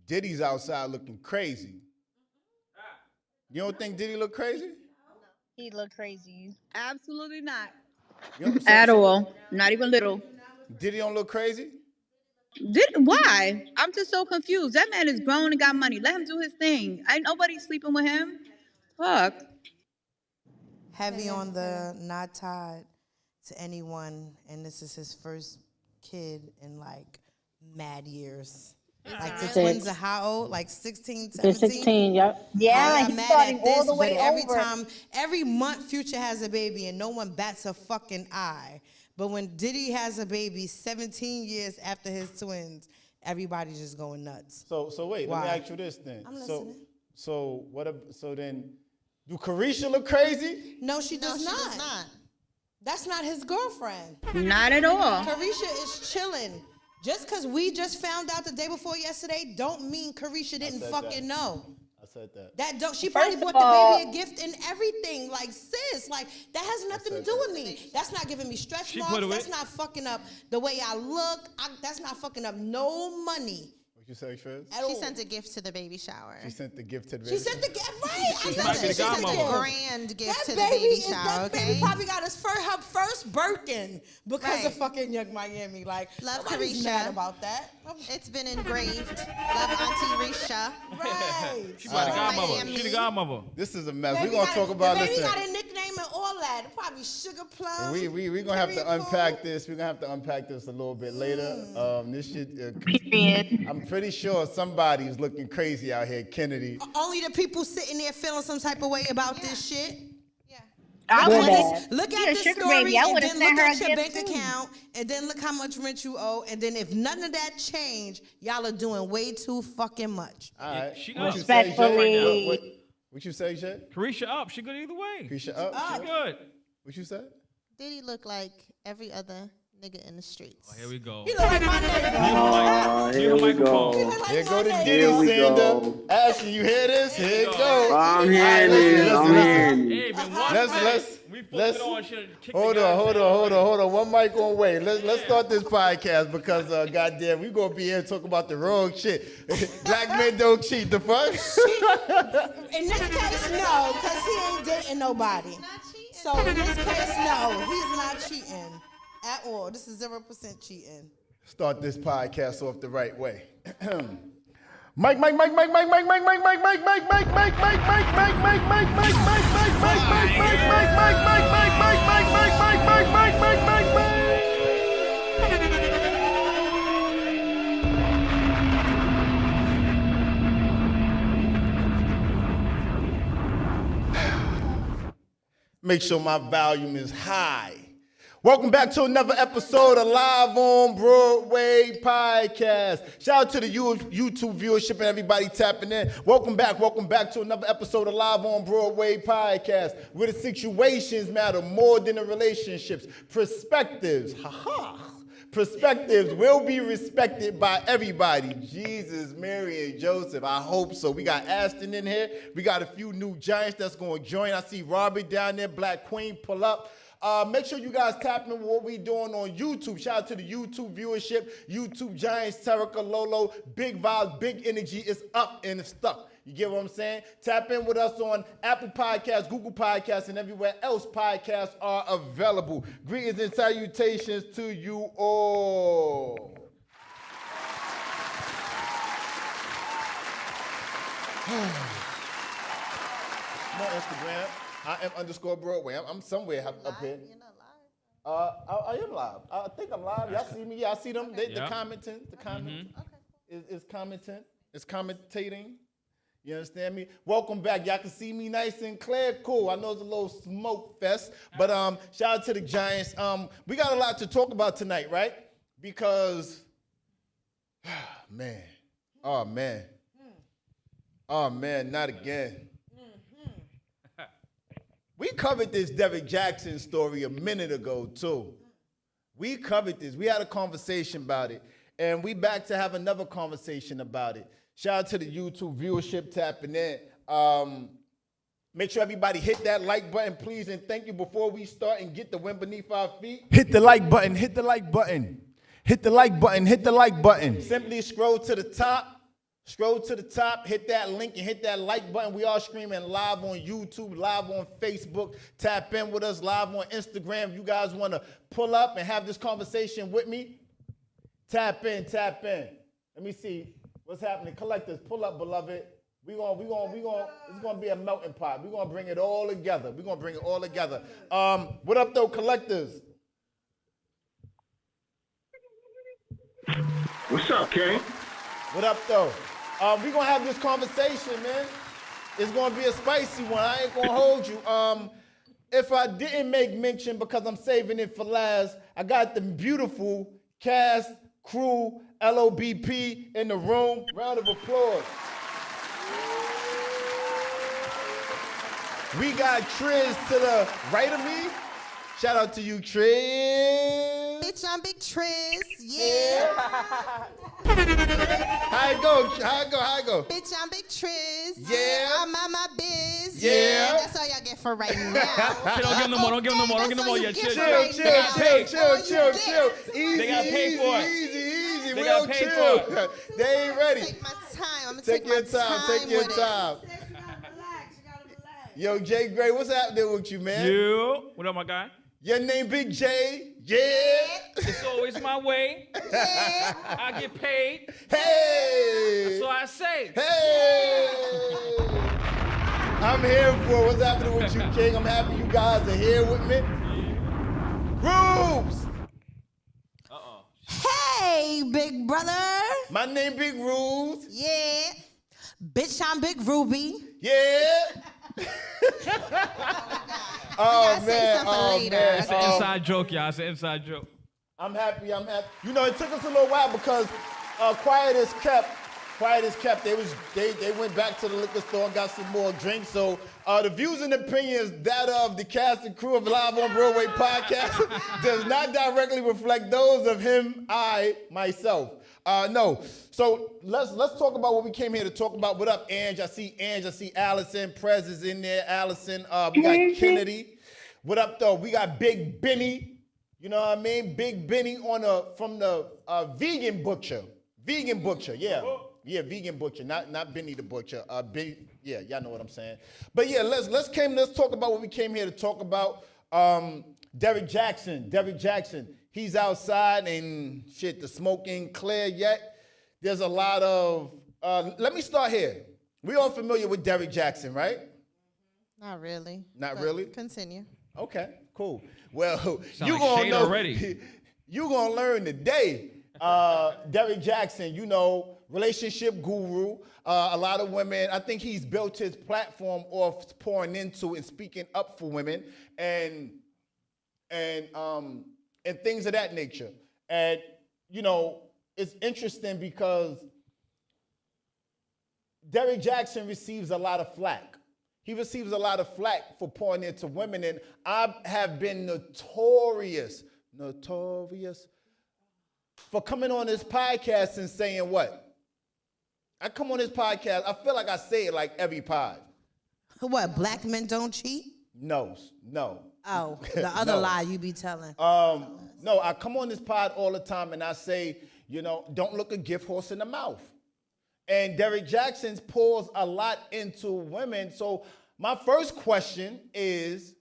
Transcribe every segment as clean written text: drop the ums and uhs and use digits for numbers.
Diddy's outside looking crazy. You don't think Diddy look crazy? He look crazy. Absolutely not. At all. Not even little. Diddy don't look crazy? Why? I'm just so confused. That man is grown and got money. Let him do his thing. Ain't nobody sleeping with him. Fuck. Heavy on the not tied to anyone, and this is his first kid in like mad years. Like the twins are how old? Like 16, 17? They're 16, yep. Yeah, he's starting all the way over. Every month Future has a baby and no one bats a fucking eye. But when Diddy has a baby 17 years after his twins, everybody's just going nuts. So wait, Why? let me ask you this then. I'm listening. So then, do Carisha look crazy? No, she does not. That's not his girlfriend. Not at all. Carisha is chilling. Just because we just found out the day before yesterday don't mean Carisha didn't fucking know. I said that. She probably bought the baby a gift and everything. Like, sis, like, that has nothing to do with me. That's not giving me stretch marks. That's not fucking up the way I look. That's not fucking up no money. What you say, Triz? She sent a gift to the baby shower. She sent the gift to the baby She sent the gift, right? She sent a grand gift to the baby shower, That baby probably got her first Birkin because of fucking Young Miami. Like, love nobody's Carisha. mad about that. It's been engraved. Love Auntie Risha. Right. She the godmother. She the godmother. This is a mess. We're going to talk about this. The baby got a nickname and all that. Probably Sugar Plum. We're going to have to unpack this. We're going to have to unpack this a little bit later. This shit, Period. I'm pretty sure somebody's looking crazy out here, Kennedy. Only the people sitting there feeling some type of way about this shit. Look at this story baby. I and would've then sent look her at a your gift bank too. account and then look how much rent you owe and then if none of that change, y'all are doing way too fucking much. All right. She What up. you say, Jay? Respectfully. What you say, Jay? Carisha up. She good either way. Carisha up? She good. What you said? Diddy look like every other nigga in the streets. Oh, here we go. You look like my neighbor. Here we go. Here go the Diddy Here we Sander. go. Ashley, you hear this? Here it go. I'm hearing it. I'm hearing it. Hey, been one we flipped it on. Hold on. One mic on way. Let's start this podcast because goddamn, we gonna be here talking about the wrong shit. Black men don't cheat. The fuck? In this case, no, because he ain't dating nobody. So in this case, no, he's not cheating at all. This is 0% cheating. Start this podcast off the right way. Make sure my volume is high. Welcome back to another episode of Live on Broadway podcast. Shout out to the YouTube viewership and everybody tapping in. Welcome back to another episode of Live on Broadway podcast, where the situations matter more than the relationships. Perspectives, perspectives will be respected by everybody. Jesus, Mary, and Joseph, I hope so. We got Aston in here. We got a few new giants that's going to join. I see Robert down there, Black Queen, pull up. Make sure you guys tap in what we doing on YouTube. Shout out to the YouTube viewership. YouTube Giants, Terica, Lolo, big vibes, big energy. It's up and it's stuck. You get what I'm saying? Tap in with us on Apple Podcasts, Google Podcasts, and everywhere else podcasts are available. Greetings and salutations to you all. My Instagram. I am _Broadway. I'm somewhere up here. You're not live. I am live. I think I'm live. Y'all see me? Yeah, I see them. They commenting. The comment is commenting. It's commentating. You understand me? Welcome back. Y'all can see me nice and clear. Cool. I know it's a little smoke fest, but shout out to the Giants. We got a lot to talk about tonight, right? Because, man. Oh, man, not again. We covered this Derrick Jaxn story a minute ago, too. We covered this. We had a conversation about it, and we back to have another conversation about it. Shout out to the YouTube viewership tapping in. Make sure everybody hit that like button, please, and thank you before we start and get the wind beneath our feet. Hit the like button, hit the like button. Hit the like button, hit the like button. Simply scroll to the top. Scroll to the top, hit that link, and hit that like button. We are streaming live on YouTube, live on Facebook. Tap in with us live on Instagram. If you guys want to pull up and have this conversation with me, tap in, tap in. Let me see what's happening. Collectors, pull up, beloved. It's gonna be a melting pot. We're gonna bring it all together. What up, though, collectors? What's up, King? What up, though? We're gonna have this conversation, man. It's gonna be a spicy one. I ain't gonna hold you. If I didn't make mention, because I'm saving it for last, I got the beautiful cast, crew, LOBP in the room. Round of applause. We got Triz to the right of me. Shout out to you, Triz. Bitch, I'm Big Triz. Yeah. How it go? Bitch, I'm Big Triz. Yeah. I'm on my biz. Yeah. That's all y'all get for right now. Don't give them no more. Don't give them no more. Don't give them no more. Yeah, Chill, chill. Easy, They got paid for it. Easy. They We got don't paid chill. for it. They ain't ready. Take my time. I'm gonna Take your my time. Take your with time. Yo, Jay Gray, what's happening with you, man? You. What up, my guy? Your name Big J? Yeah. It's always my way. Yeah. I get paid. Hey. So I say. Hey. I'm here for what's happening with you, King. I'm happy you guys are here with me. Rubes. Hey, big brother. My name Big Rubes. Yeah. Bitch, I'm Big Ruby. Yeah. gotta say something later. man. It's an inside joke, y'all. It's an inside joke. I'm happy. You know, it took us a little while because quiet as kept. They went back to the liquor store and got some more drinks. So the views and opinions that of the cast and crew of Live on Broadway podcast does not directly reflect those of him, myself. No. So let's talk about what we came here to talk about. What up, Ange? I see Allison. Prez is in there. Allison. We got Kennedy. What up, though? We got Big Benny. You know what I mean? Big Benny from the vegan butcher. Vegan butcher, yeah. Yeah, vegan butcher, not Benny the butcher. Yeah, y'all know what I'm saying. But yeah, let's talk about what we came here to talk about. Derrick Jaxn. He's outside and shit, the smoke ain't clear yet. There's a lot of, let me start here. We all familiar with Derrick Jaxn, right? Not really. Not really? Continue. Okay, cool. Well, Sound you like gonna shade know already. You gonna learn today. Derrick Jaxn, you know, relationship guru. A lot of women. I think he's built his platform off pouring into and speaking up for women and things of that nature. And you know, it's interesting because Derrick Jaxn receives a lot of flack. He receives a lot of flack for pouring into women, and I have been notorious for coming on this podcast and saying what? I come on this podcast, I feel like I say it like every pod. What, black men don't cheat? No. Oh, the other lie you be telling. No, I come on this pod all the time and I say, you know, don't look a gift horse in the mouth. And Derrick Jaxn pours a lot into women. So my first question is,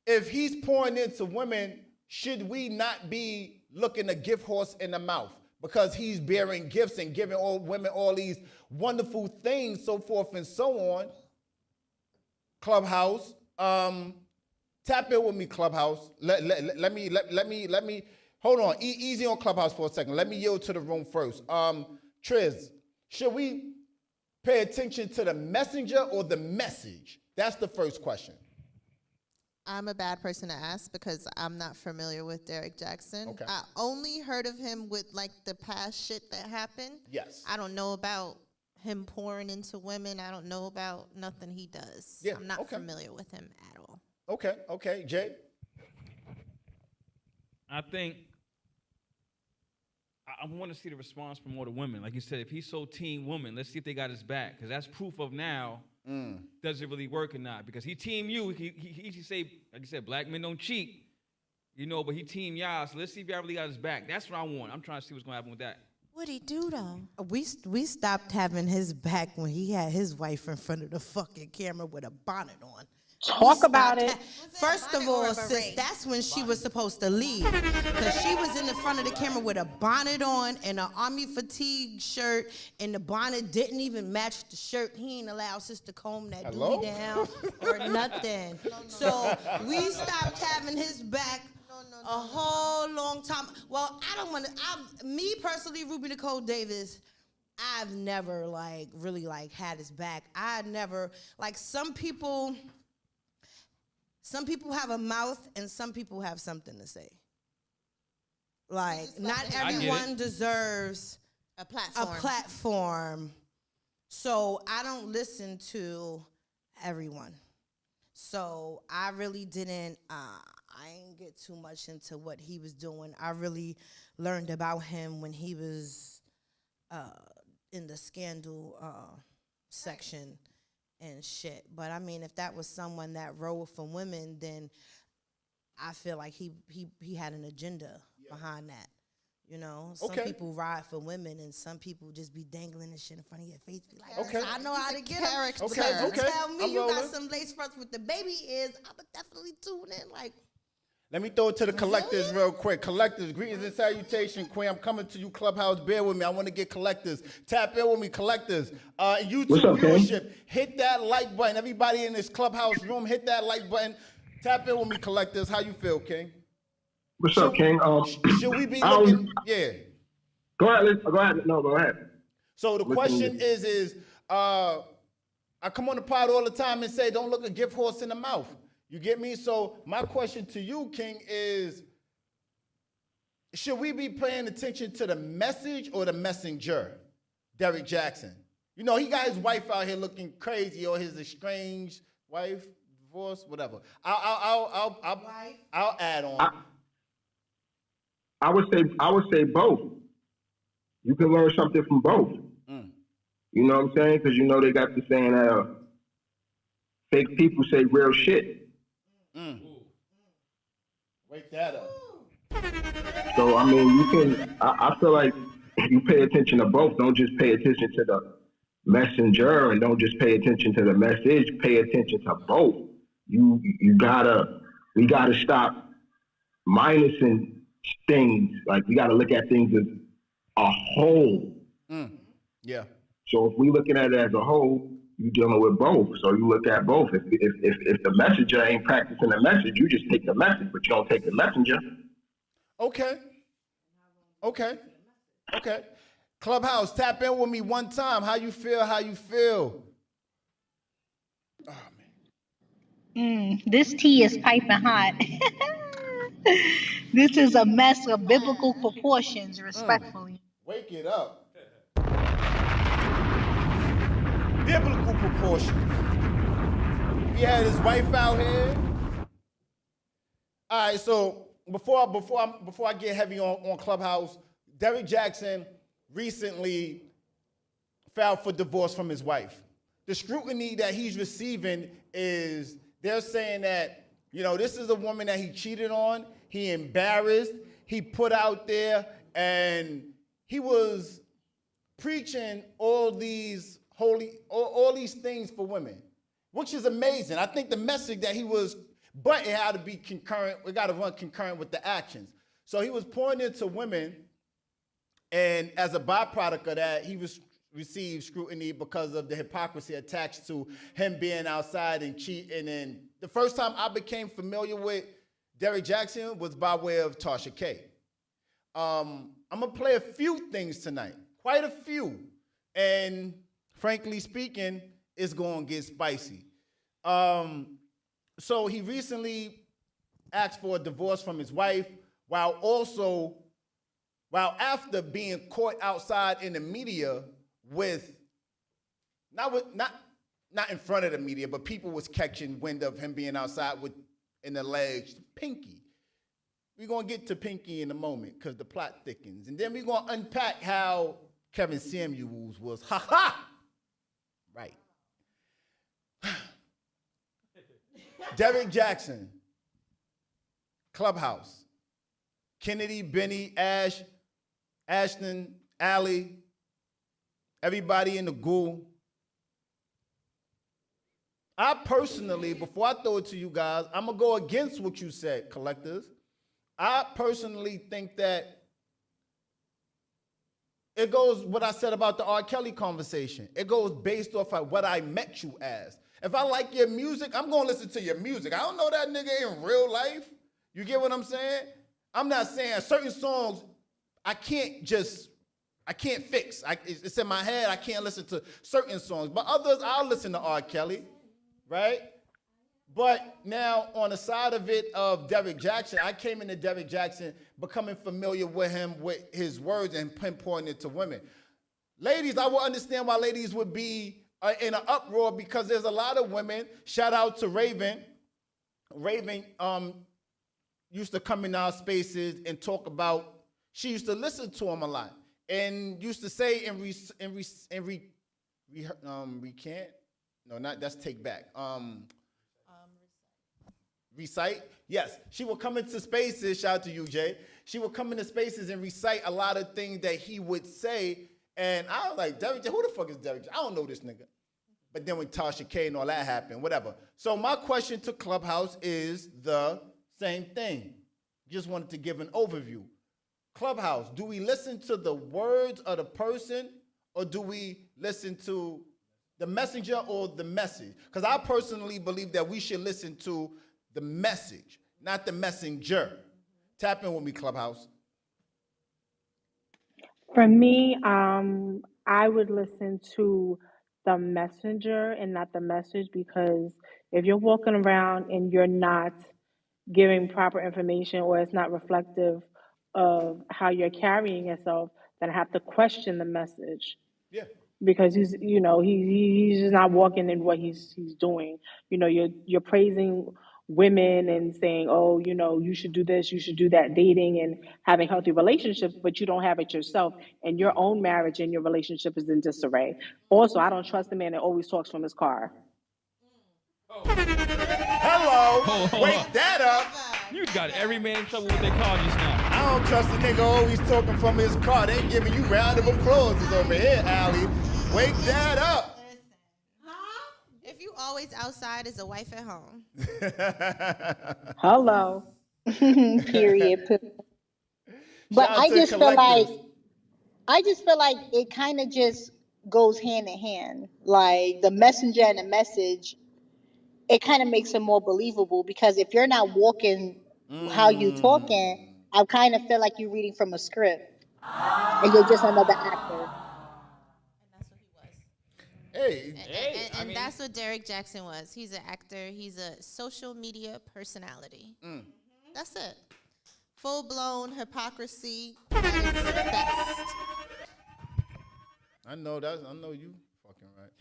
if he's pouring into women, should we not be looking a gift horse in the mouth? Because he's bearing gifts and giving all women all these wonderful things, so forth and so on. Clubhouse, tap in with me, Clubhouse. Let me hold on. Easy on Clubhouse for a second. Let me yield to the room first. Triz, should we pay attention to the messenger or the message? That's the first question. I'm a bad person to ask because I'm not familiar with Derrick Jaxn. Okay. I only heard of him with like the past shit that happened. Yes. I don't know about him pouring into women. I don't know about nothing he does. Yeah, I'm not okay. familiar with him at all. Okay. Jay? I think I want to see the response from all the women. Like you said, if he's so team woman, let's see if they got his back. Because that's proof of now, does it really work or not? Because he team you, he say, like you said, black men don't cheat, you know, but he team y'all. So let's see if y'all really got his back. That's what I want. I'm trying to see what's going to happen with that. What'd he do though? We stopped having his back when he had his wife in front of the fucking camera with a bonnet on. Talk about it. First of all, sis, that's when she was supposed to leave. Because she was in the front of the camera with a bonnet on and an army fatigue shirt, and the bonnet didn't even match the shirt. He ain't allowed sis to comb that Hello? duty down or nothing. So we stopped having his back a whole long time. Well, I don't want to, me personally, Ruby Nicole Davis, I've never like really like had his back. I never, like some people have a mouth and some people have something to say. Like not everyone deserves A platform. a platform. So I don't listen to everyone. So I really didn't, I didn't get too much into what he was doing. I really learned about him when he was in the scandal section and shit. But I mean, if that was someone that rode for women, then I feel like he had an agenda behind that. You know, some people ride for women, and some people just be dangling this shit in front of your face. Be like, Okay. I know how to get character. him. Okay, So okay. tell me I'm you got rolling. some lace fronts with the baby ears. I would definitely tune in. Like, Let me throw it to the collectors real quick. Collectors, greetings and salutation, Queen. I'm coming to you, Clubhouse. Bear with me. I want to get collectors. Tap in with me, collectors. YouTube What's up, King? viewership, hit that like button. Everybody in this Clubhouse room, hit that like button. Tap in with me, collectors. How you feel, King? What's up, King? Should we be looking? Yeah. Go ahead. Go ahead. No, go ahead. So the question is, I come on the pod all the time and say, don't look a gift horse in the mouth. You get me? So my question to you, King, is should we be paying attention to the message or the messenger, Derrick Jaxn? You know, he got his wife out here looking crazy, or his estranged wife, divorce, whatever. I'll add on. I would say both. You can learn something from both. You know what I'm saying? Because you know they got the saying, fake people say real shit. Wake that up. So, I mean, you can, I feel like you pay attention to both. Don't just pay attention to the messenger and don't just pay attention to the message. Pay attention to both. We gotta stop minusing things. Like, we gotta look at things as a whole. Yeah. So if we looking at it as a whole, you dealing with both. So you look at both. If the messenger ain't practicing the message, you just take the message, but you don't take the messenger. Okay. Clubhouse, tap in with me one time. How you feel? Oh, man. This tea is piping hot. This is a mess of biblical proportions, respectfully. Wake it up. Biblical proportions. He had his wife out here. All right, so before I get heavy on Clubhouse, Derrick Jaxn recently filed for divorce from his wife. The scrutiny that he's receiving is they're saying that, you know, this is a woman that he cheated on, he embarrassed, he put out there, and he was preaching all these things for women, which is amazing. I think the message that he was, but it had to be concurrent. We got to run concurrent with the actions. So he was pointing to women, and as a byproduct of that, he received scrutiny because of the hypocrisy attached to him being outside and cheating. And the first time I became familiar with Derrick Jaxn was by way of Tasha K. I'm gonna play a few things tonight, quite a few, and frankly speaking, it's gonna get spicy. So he recently asked for a divorce from his wife, while after being caught outside in the media not in front of the media, but people was catching wind of him being outside with an alleged pinky. We're gonna get to pinky in a moment because the plot thickens, and then we're gonna unpack how Kevin Samuels was right. Derrick Jaxn, Clubhouse, Kennedy, Benny, Ashton, Allie, everybody in the ghoul. I personally, before I throw it to you guys, I'm going to go against what you said, collectors. I personally think that it goes what I said about the R. Kelly conversation. It goes based off of what I met you as. If I like your music, I'm going to listen to your music. I don't know that nigga in real life. You get what I'm saying? I'm not saying certain songs I can't fix. It's in my head. I can't listen to certain songs. But others, I'll listen to R. Kelly, right? But now on the side of it of Derrick Jaxn, I came into Derrick Jaxn becoming familiar with him, with his words and pinpointing it to women. Ladies, I will understand why ladies would be in an uproar because there's a lot of women. Shout out to Raven. Raven used to come in our spaces and talk about, she used to listen to him a lot and used to say recant? No, not, that's take back. Recite? Yes. She would come into spaces, shout out to you, Jay. She would come into spaces and recite a lot of things that he would say. And I was like, Derrick, who the fuck is Derrick? I don't know this nigga. But then when Tasha K and all that happened, whatever. So my question to Clubhouse is the same thing. Just wanted to give an overview. Clubhouse, do we listen to the words of the person or do we listen to the messenger or the message? Because I personally believe that we should listen to the message, not the messenger. Tap in with me, Clubhouse. For me, I would listen to the messenger and not the message, because if you're walking around and you're not giving proper information or it's not reflective of how you're carrying yourself, then I have to question the message. Yeah. Because he's just not walking in what he's doing. You're praising women and saying, oh, you should do this, you should do that, dating and having healthy relationships, but you don't have it yourself, and your own marriage and your relationship is in disarray. Also, I don't trust the man that always talks from his car. Hello. Wake that up. You got every man in trouble with their car just now. I don't trust a nigga always talking from his car. They giving you round of applause over here, Allie. Wake that up. If you always outside, is a wife at home. Hello. Period. But I just feel like it kind of just goes hand in hand. Like the messenger and the message, it kind of makes it more believable, because if you're not walking how you talking, I kind of feel like you're reading from a script and you're just another actor. Hey, And that's what Derrick Jaxn was. He's an actor. He's a social media personality. That's it. Full-blown hypocrisy at its best. I know you fucking right.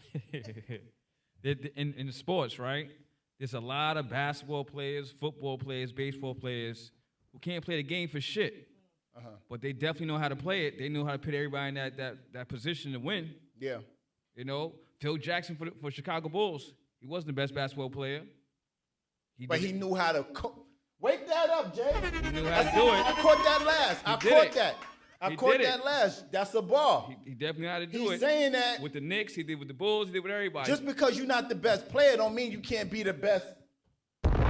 In sports, right? There's a lot of basketball players, football players, baseball players who can't play the game for shit. But they definitely know how to play it. They know how to put everybody in that position to win. Yeah. Phil Jackson for Chicago Bulls, he wasn't the best basketball player. But he knew how to wake that up, Jay. He knew how to do it. I caught that last. I caught that last. That's a ball. He definitely knew how to do it. He's saying that with the Knicks, he did with the Bulls, he did with everybody. Just because you're not the best player don't mean you can't be the best coach.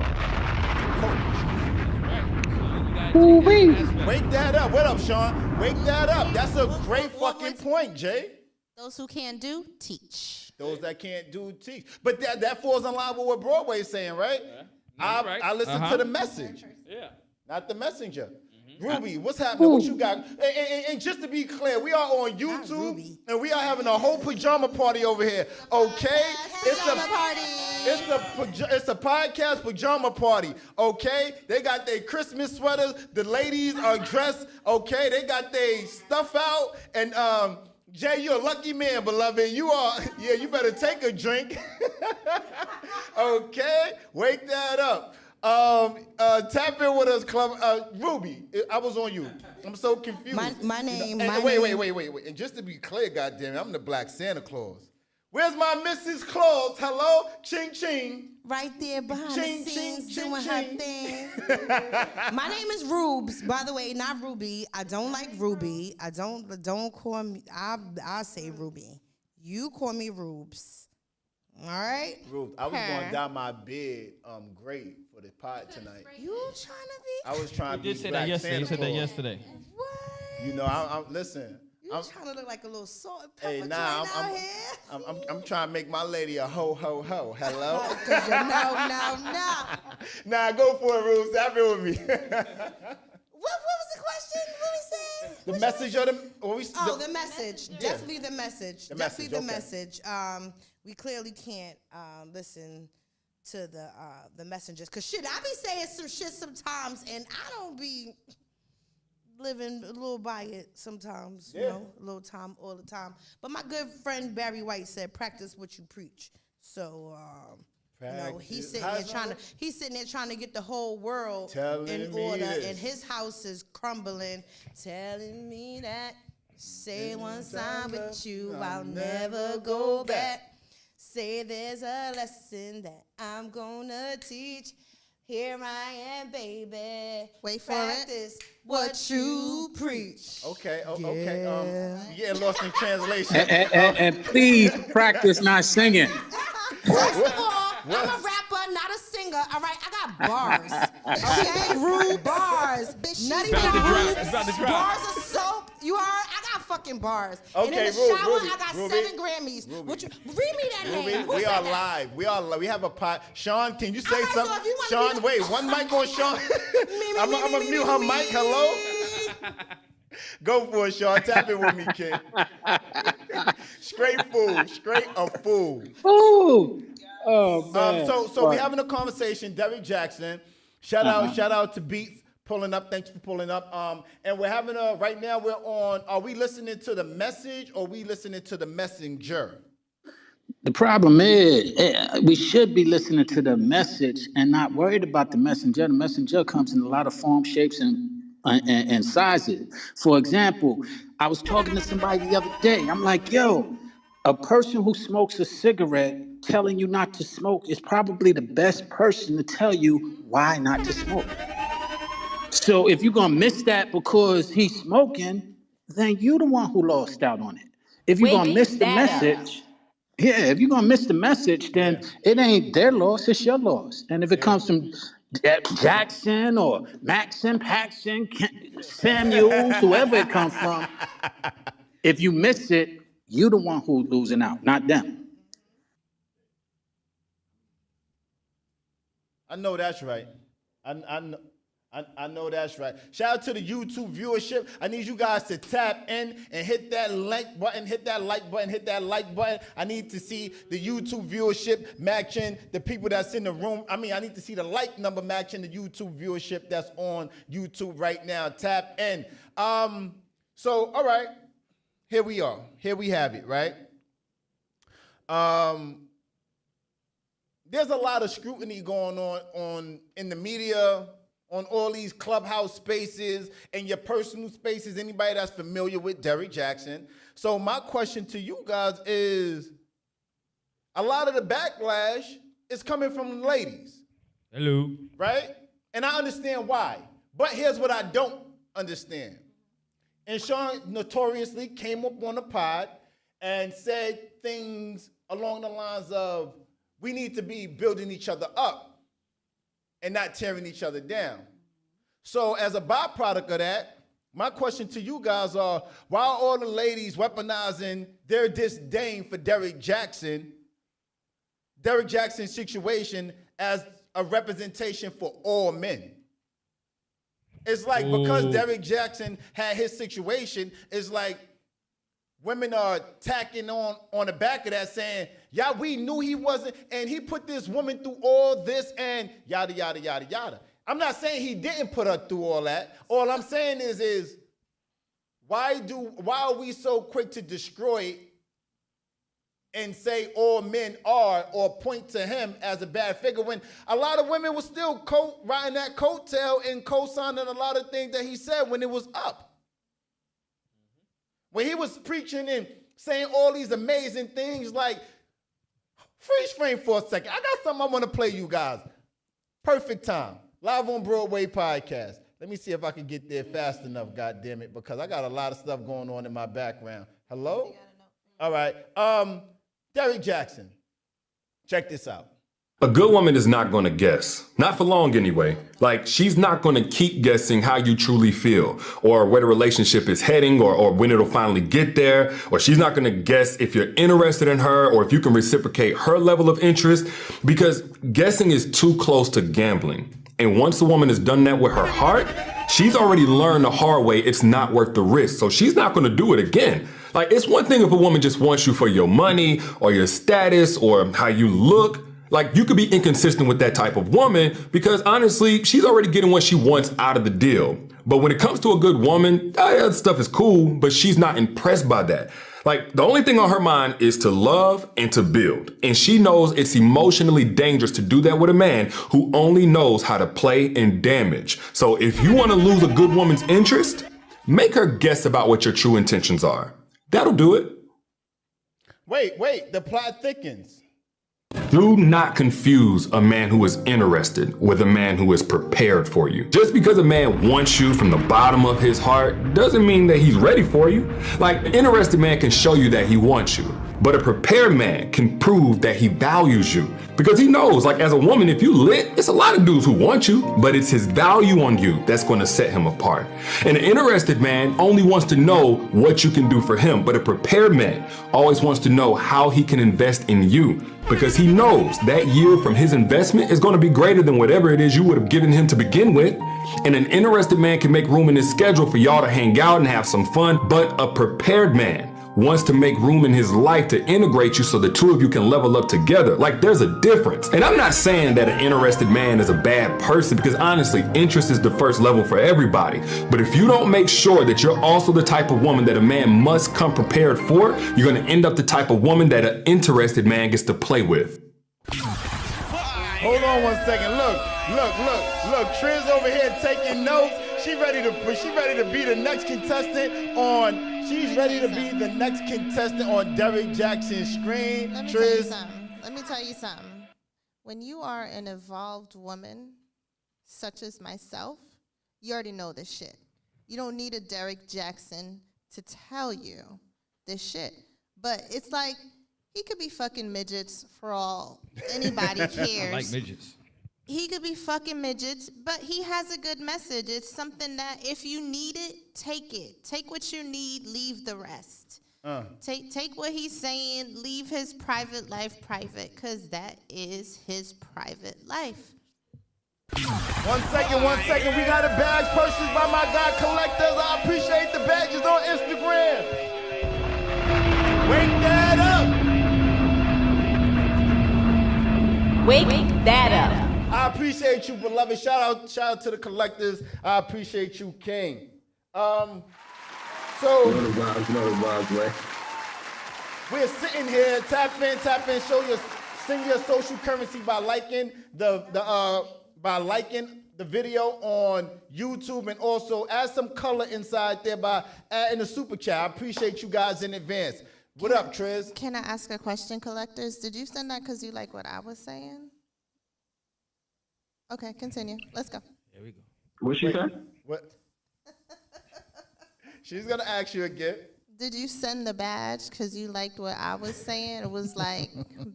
Wake that up. What up, Sean? Wake that up. That's a great fucking point, Jay. Those who can't do, teach. Those that can't do, teach. But that falls in line with what Broadway is saying, right? Yeah. I listen to the message. Yeah. Not the messenger. Ruby, what's happening? What you got? And just to be clear, we are on YouTube and we are having a whole pajama party over here. Okay? It's a podcast pajama party. Okay? They got their Christmas sweaters. The ladies are dressed. Okay? They got their stuff out. And Jay, you're a lucky man, beloved. You better take a drink. Okay? Wake that up. Tap in with us, Club. Ruby, I was on you. I'm so confused. My name. Wait. And just to be clear, goddamn it, I'm the Black Santa Claus. Where's my Mrs. Claus? Hello? Ching ching. Right there behind Ching, the scenes ching, doing ching, her thing. My name is Rubes, by the way, not Ruby. I don't like Ruby. Don't call me. I say Ruby. You call me Rubes. All right? Ruth, I was going to dye my beard gray for the pod tonight. You trying to be? I was trying to be You did say Black that yesterday. You Santa said that Claus. yesterday. What? You know, I'm listen. You trying to look like a little salt and Hey, pepper nah, joint out here? I'm trying to make my lady a ho ho ho. Hello? Because you no. Nah, go for it, Ruth. Stop it with me. What was the question? What we saying? The message of The message. Yeah. Definitely the message. The Definitely message, the okay. message. We clearly can't listen to the messengers. Cause shit, I be saying some shit sometimes, and I don't be living a little by it sometimes. Yeah. You know, a little time all the time. But my good friend Barry White said, "Practice what you preach." So. You know, he's sitting there trying to get the whole world in order, and his house is crumbling. Telling me that say once I'm with you, I'll never go back. Say there's a lesson that I'm gonna teach. Here I am, baby. Wait for Practice what you preach. Okay, okay. You getting lost in translation. And please practice not singing. First of all, I'm a rapper, not a singer. All right, I got bars. Okay, rude bars. Not even It's about to drop. bars of soap. You heard? I got fucking bars. And Okay, in the shower, Ruby, I got Ruby, 7 Grammys. What you, read me that Ruby, name. Who we said are that? live. We have a pod. Sean, can you say All right, so something? if you wanna Sean, be the- wait, one mic on Sean. I'm gonna mute her mic. Hello. Go for it, Sean. Tap it with me, kid. Straight a fool. Ooh. Oh man. So we're having a conversation. Derrick Jaxn. Shout out to Beats pulling up. Thanks for pulling up. And we're having right now we're on. Are we listening to the message or are we listening to the messenger? The problem is we should be listening to the message and not worried about the messenger. The messenger comes in a lot of forms, shapes, and sizes. For example, I was talking to somebody the other day. I'm like, yo, a person who smokes a cigarette telling you not to smoke is probably the best person to tell you why not to smoke. So if you're going to miss that because he's smoking, then you the one who lost out on it. If you're going to miss the message, if you're going to miss the message, then it ain't their loss, it's your loss. And if it comes from Jackson or Maxon, Paxson, Samuels, whoever it comes from, if you miss it, you the one who's losing out, not them. I know that's right. I know that's right. Shout out to the YouTube viewership. I need you guys to tap in and hit that like button, hit that like button. I need to see the YouTube viewership matching the people that's in the room. I need to see the like number matching the YouTube viewership that's on YouTube right now. Tap in. So, all right. Here we are. Here we have it, right? There's a lot of scrutiny going on in the media, on all these clubhouse spaces and your personal spaces, anybody that's familiar with Derrick Jaxn. So my question to you guys is, a lot of the backlash is coming from the ladies. Hello. Right? And I understand why. But here's what I don't understand. And Sean notoriously came up on the pod and said things along the lines of, we need to be building each other up and not tearing each other down. So as a byproduct of that, my question to you guys are, why are all the ladies weaponizing their disdain for Derrick Jaxn's situation as a representation for all men? It's like because Derrick Jaxn had his situation, it's like women are tacking on the back of that saying, yeah, we knew he wasn't, and he put this woman through all this and yada, yada, yada, yada. I'm not saying he didn't put her through all that. All I'm saying is why are we so quick to destroy it and say all men are, or point to him as a bad figure when a lot of women were still riding that coattail and co-signing a lot of things that he said when it was up. When he was preaching and saying all these amazing things like Freeze frame for a second. I got something I want to play you guys. Perfect time. Live on Broadway podcast. Let me see if I can get there fast enough, goddamn it, because I got a lot of stuff going on in my background. Hello? All right. Derrick Jaxn. Check this out. A good woman is not going to guess. Not for long anyway. Like, she's not going to keep guessing how you truly feel or where the relationship is heading or when it'll finally get there. Or she's not going to guess if you're interested in her or if you can reciprocate her level of interest, because guessing is too close to gambling. And once a woman has done that with her heart, she's already learned the hard way it's not worth the risk. So she's not going to do it again. Like, it's one thing if a woman just wants you for your money or your status or how you look. Like, you could be inconsistent with that type of woman because honestly, she's already getting what she wants out of the deal. But when it comes to a good woman, that stuff is cool, but she's not impressed by that. Like, the only thing on her mind is to love and to build. And she knows it's emotionally dangerous to do that with a man who only knows how to play and damage. So if you want to lose a good woman's interest, make her guess about what your true intentions are. That'll do it. Wait, the plot thickens. Do not confuse a man who is interested with a man who is prepared for you. Just because a man wants you from the bottom of his heart doesn't mean that he's ready for you. Like, an interested man can show you that he wants you, but a prepared man can prove that he values you. Because he knows, like, as a woman, if you lit, it's a lot of dudes who want you, but it's his value on you that's going to set him apart. And an interested man only wants to know what you can do for him, but a prepared man always wants to know how he can invest in you, because he knows that yield from his investment is going to be greater than whatever it is you would have given him to begin with. And an interested man can make room in his schedule for y'all to hang out and have some fun, but a prepared man wants to make room in his life to integrate you so the two of you can level up together. Like, there's a difference. And I'm not saying that an interested man is a bad person, because honestly, interest is the first level for everybody. But if you don't make sure that you're also the type of woman that a man must come prepared for, you're gonna end up the type of woman that an interested man gets to play with. Hold on one second. Look. Triz over here taking notes. She's ready to be the next contestant on. She's ready to be the next contestant on Derrick Jaxn's screen. Let me tell you something. When you are an evolved woman, such as myself, you already know this shit. You don't need a Derrick Jaxn to tell you this shit. But it's like, he could be fucking midgets for all anybody cares. I like midgets. He could be fucking midgets, but he has a good message. It's something that if you need it, take it. Take what you need, leave the rest. Take what he's saying, leave his private life private, because that is his private life. One second. We got a badge purchased by my guy Collectors. I appreciate the badges on Instagram. Wake that up. Wake that up. I appreciate you, beloved. Shout out to the Collectors. I appreciate you, King. So You know the vibes, man. We're sitting here. Tap in. Send your social currency by liking the video on YouTube, and also add some color inside there by adding a super chat. I appreciate you guys in advance. What up, Triz? Can I ask a question, Collectors? Did you send that because you like what I was saying? Okay, continue. Let's go. There we go. What she said? What? She's gonna ask you again. Did you send the badge because you liked what I was saying? It was like,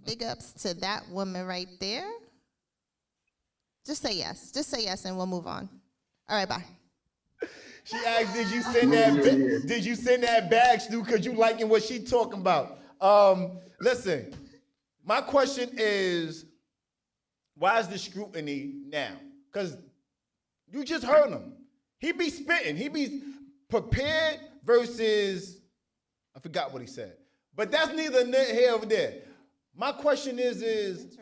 big ups to that woman right there. Just say yes. Just say yes, and we'll move on. All right, bye. She asked, did you send that badge, Stu, because you liking what she talking about? Listen, my question is, why is the scrutiny now? Because you just heard him. He be spitting. He be prepared versus, I forgot what he said. But that's neither here nor there. My question is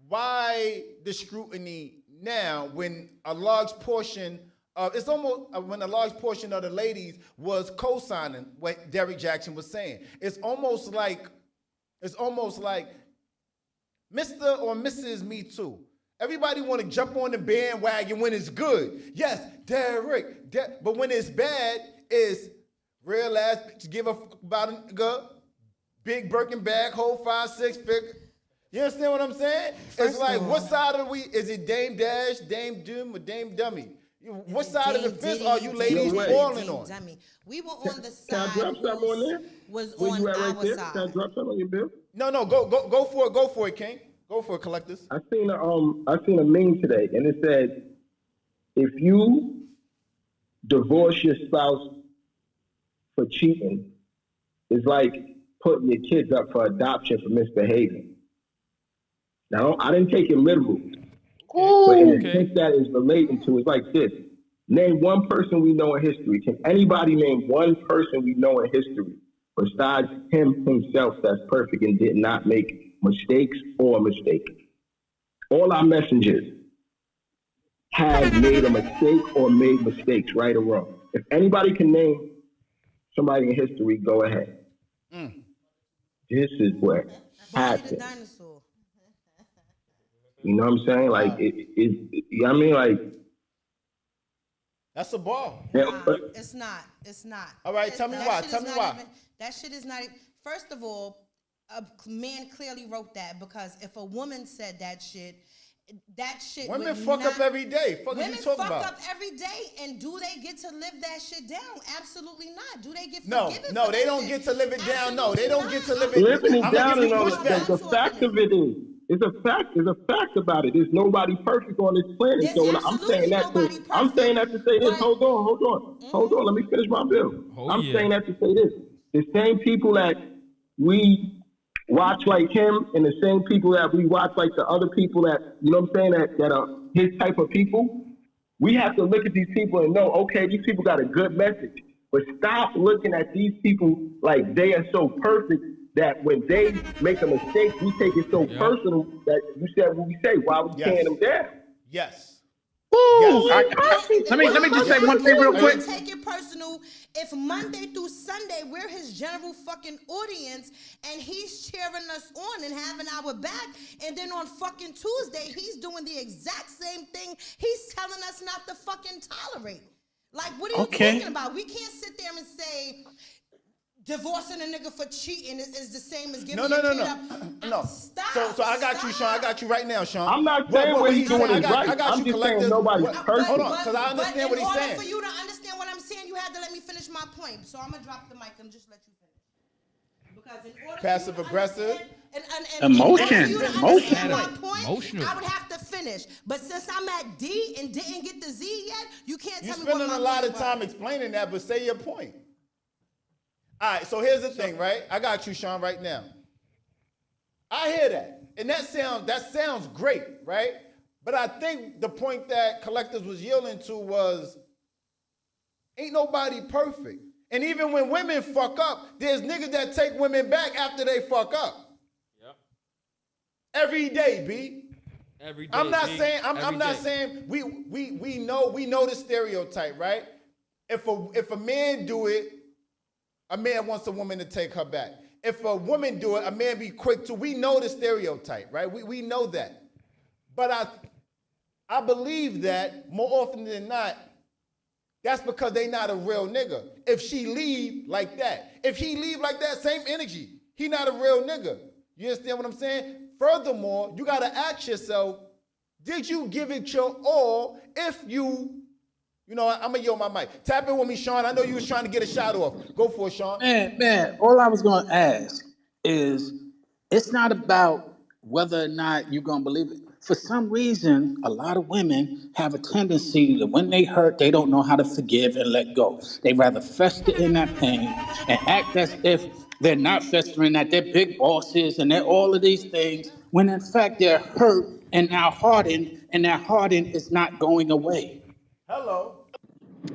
why the scrutiny now when a large portion of, it's almost when a large portion of the ladies was co-signing what Derrick Jaxn was saying. It's almost like Mr. or Mrs. Me Too. Everybody want to jump on the bandwagon when it's good. Yes, Derrick. But when it's bad, it's real ass bitch give a fuck about a big Birkin bag, whole 5-6 figure. You understand what I'm saying? First It's like, of what all- side are we? Is it Dame Dash, Dame Doom, or Dame Dummy? What Is it side of the Dame fence Diddy, are you Dame ladies Diddy, falling Dame on? Dummy? We were on the Can I side drop something on there? was Where on you at right our there? side. Can I drop something on your bill? No, go for it, King. Go for it, collectors. I seen a meme today, and it said, if you divorce your spouse for cheating, it's like putting your kids up for adoption for misbehaving. Now, I didn't take it literal, but in the sense that is relating to, it's like this. Name one person we know in history. Can anybody name one person we know in history besides him himself that's perfect and did not make mistakes or a mistake? All our messengers have made a mistake or made mistakes, right or wrong. If anybody can name somebody in history, go ahead. This is what Barney the happened. dinosaur. You know what I'm saying? Like, you know what I mean? Like, That's a ball. It's not. It's not. All right, tell me why. shit Tell is me not why. That shit is not. First of all, a man clearly wrote that because if a woman said that shit Women would fuck not, up every day. Fuck Women you talking fuck about? up every day, and do they get to live that shit down? Absolutely not. Do they get No, forgiven? no, for they that don't shit? get to live it down. No, they Absolutely don't get to live it. living it I'ma down give and you all pushback. the fact of it is a fact. There's a fact about it. There's nobody perfect on this planet. There's So I'm absolutely saying that nobody to I'm saying that to say this. but- Hold on. Let me finish my bill. Oh, I'm yeah. saying that to say this. The same people that we watch like him and the same people that we watch like the other people that, you know what I'm saying, that are his type of people, we have to look at these people and know, okay, these people got a good message. But stop looking at these people like they are so perfect that when they make a mistake, we take it so personal that you said what we say, why we tearing them down. Yes. Ooh, Yes. let me just say one thing real quick. Take it personal. If Monday through Sunday we're his general fucking audience and he's cheering us on and having our back, and then on fucking Tuesday he's doing the exact same thing he's telling us not to fucking tolerate. Like, what are you talking about? We can't sit there and say divorcing a nigga for cheating is the same as giving your kid up. No. Stop. So I got you, Sean. I got you right now, Sean. I'm not saying what he's doing is right. I got I'm you, just saying collective. nobody's Hold perfect. on, because I understand what he's But in saying. order for you to understand what I'm saying, you had to let me finish my point. So I'm gonna drop the mic and just let you finish. Because in order Passive aggressive. and Emotion. for you to understand my Emotional. point, Emotional. I would have to finish. But since I'm at D and didn't get the Z yet, you can't You're tell me what spending my a lot point of time was. explaining that, but say your point. All right, so here's the thing, right? I got you, Sean, right now. I hear that, and that sounds great, right? But I think the point that collectors was yielding to was, ain't nobody perfect. And even when women fuck up, there's niggas that take women back after they fuck up. Yep. Every day, B. Every day. I'm not B. saying I'm Every not day. saying we know the stereotype, right? If a man do it, a man wants a woman to take her back. If a woman do it, a man be quick to. We know the stereotype, right? We know that. But I believe that more often than not, that's because they not a real nigga. If she leave like that, if he leave like that, same energy. He not a real nigga. You understand what I'm saying? Furthermore, you gotta ask yourself, did you give it your all? If you know, I'm gonna yield my mic. Tap in with me, Sean. I know you was trying to get a shot off. Go for it, Sean. Man, all I was going to ask is, it's not about whether or not you're going to believe it. For some reason, a lot of women have a tendency that when they hurt, they don't know how to forgive and let go. They rather fester in that pain and act as if they're not festering, that they're big bosses and they're all of these things, when in fact they're hurt and now hardened, and that hardened is not going away. Hello.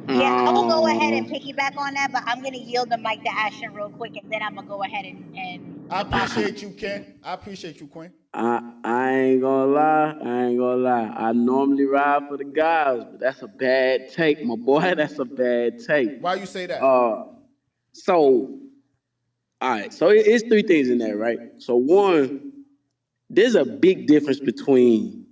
Yeah, I will go ahead and piggyback on that, but I'm gonna yield the mic to Ashton real quick, and then I'm gonna go ahead and I appreciate you, Ken. I appreciate you, Quinn. I ain't gonna lie. I normally ride for the guys, but that's a bad take, my boy. That's a bad take. Why you say that? So, all right. So it's three things in there, right? So one, there's a big difference between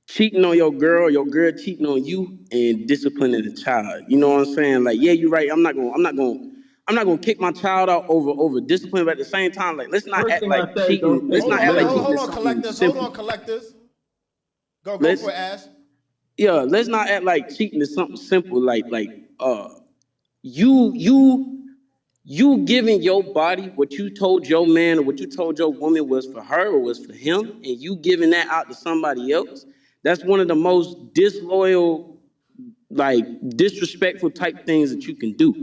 cheating on your girl cheating on you, and disciplining the child. You know what I'm saying? Like, yeah, you're right. I'm not gonna I'm not gonna kick my child out over discipline, but at the same time, like let's not First act thing I like said is cheating. don't Let's take not it act like literal. cheating is Hold on, something collectors. simple. Hold on, collectors. Go Let's for it, Ash. let's not act like cheating is something simple. You giving your body what you told your man or what you told your woman was for her or was for him, and you giving that out to somebody else. That's one of the most disloyal, like disrespectful type things that you can do.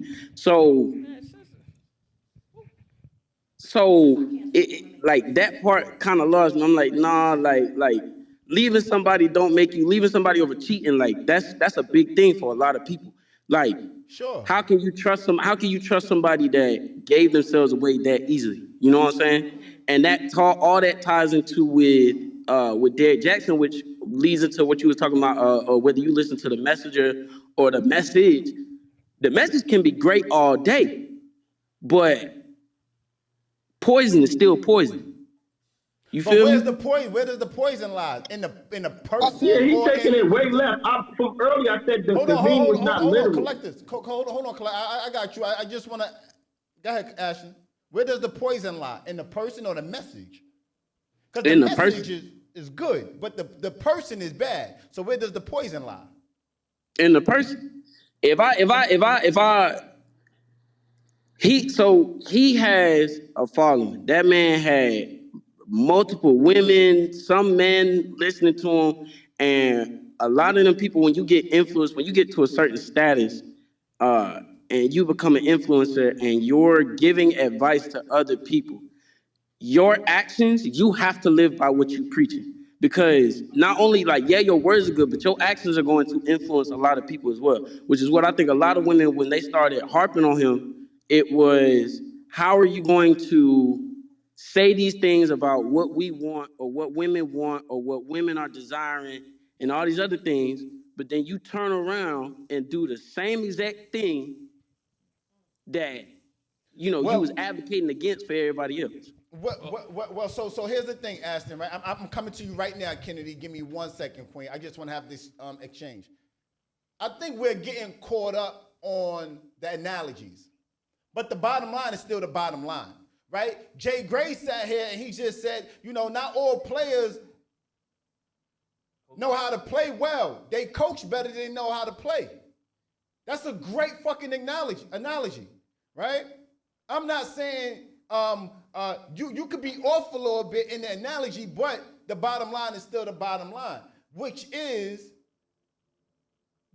Like that part kind of lost me. I'm like, nah, like leaving somebody don't make you leaving somebody over cheating. Like that's a big thing for a lot of people. Like, Sure. how can you trust How can you trust somebody that gave themselves away that easily? You know what I'm saying? And all that ties into with Derrick Jaxn, which leads into what you was talking about, whether you listen to the messenger or the message. The message can be great all day, but poison is still poison. You But feel where's me? the poison? Where does the poison lie? In the person Yeah, he's or taking in it way left. From earlier, I said the hold on, meaning was hold not on, literal. collect this. Hold on, collect. I got you. I just want to. Go ahead, Ashton. Where does the poison lie? In the person or the message? Because the In the message person. is good, but the person is bad. So where does the poison lie? In the person. If I he has a following. That man had multiple women, some men listening to him, and a lot of them people, when you get influenced, when you get to a certain status, and you become an influencer and you're giving advice to other people, your actions, you have to live by what you're preaching. Because not only like, yeah, your words are good, but your actions are going to influence a lot of people as well. Which is what I think a lot of women, when they started harping on him, it was, how are you going to say these things about what we want or what women want or what women are desiring and all these other things, but then you turn around and do the same exact thing that you was Well, advocating against for everybody else. well, so here's the thing, Ashton, right? I'm coming to you right now, Kennedy. Give me 1 second, Queen. I just want to have this exchange. I think we're getting caught up on the analogies, but the bottom line is still the bottom line, right? Jay Gray sat here and he just said, not all players know how to play well. They coach better than they know how to play. That's a great fucking analogy, right? I'm not saying you could be off a little bit in the analogy, but the bottom line is still the bottom line, which is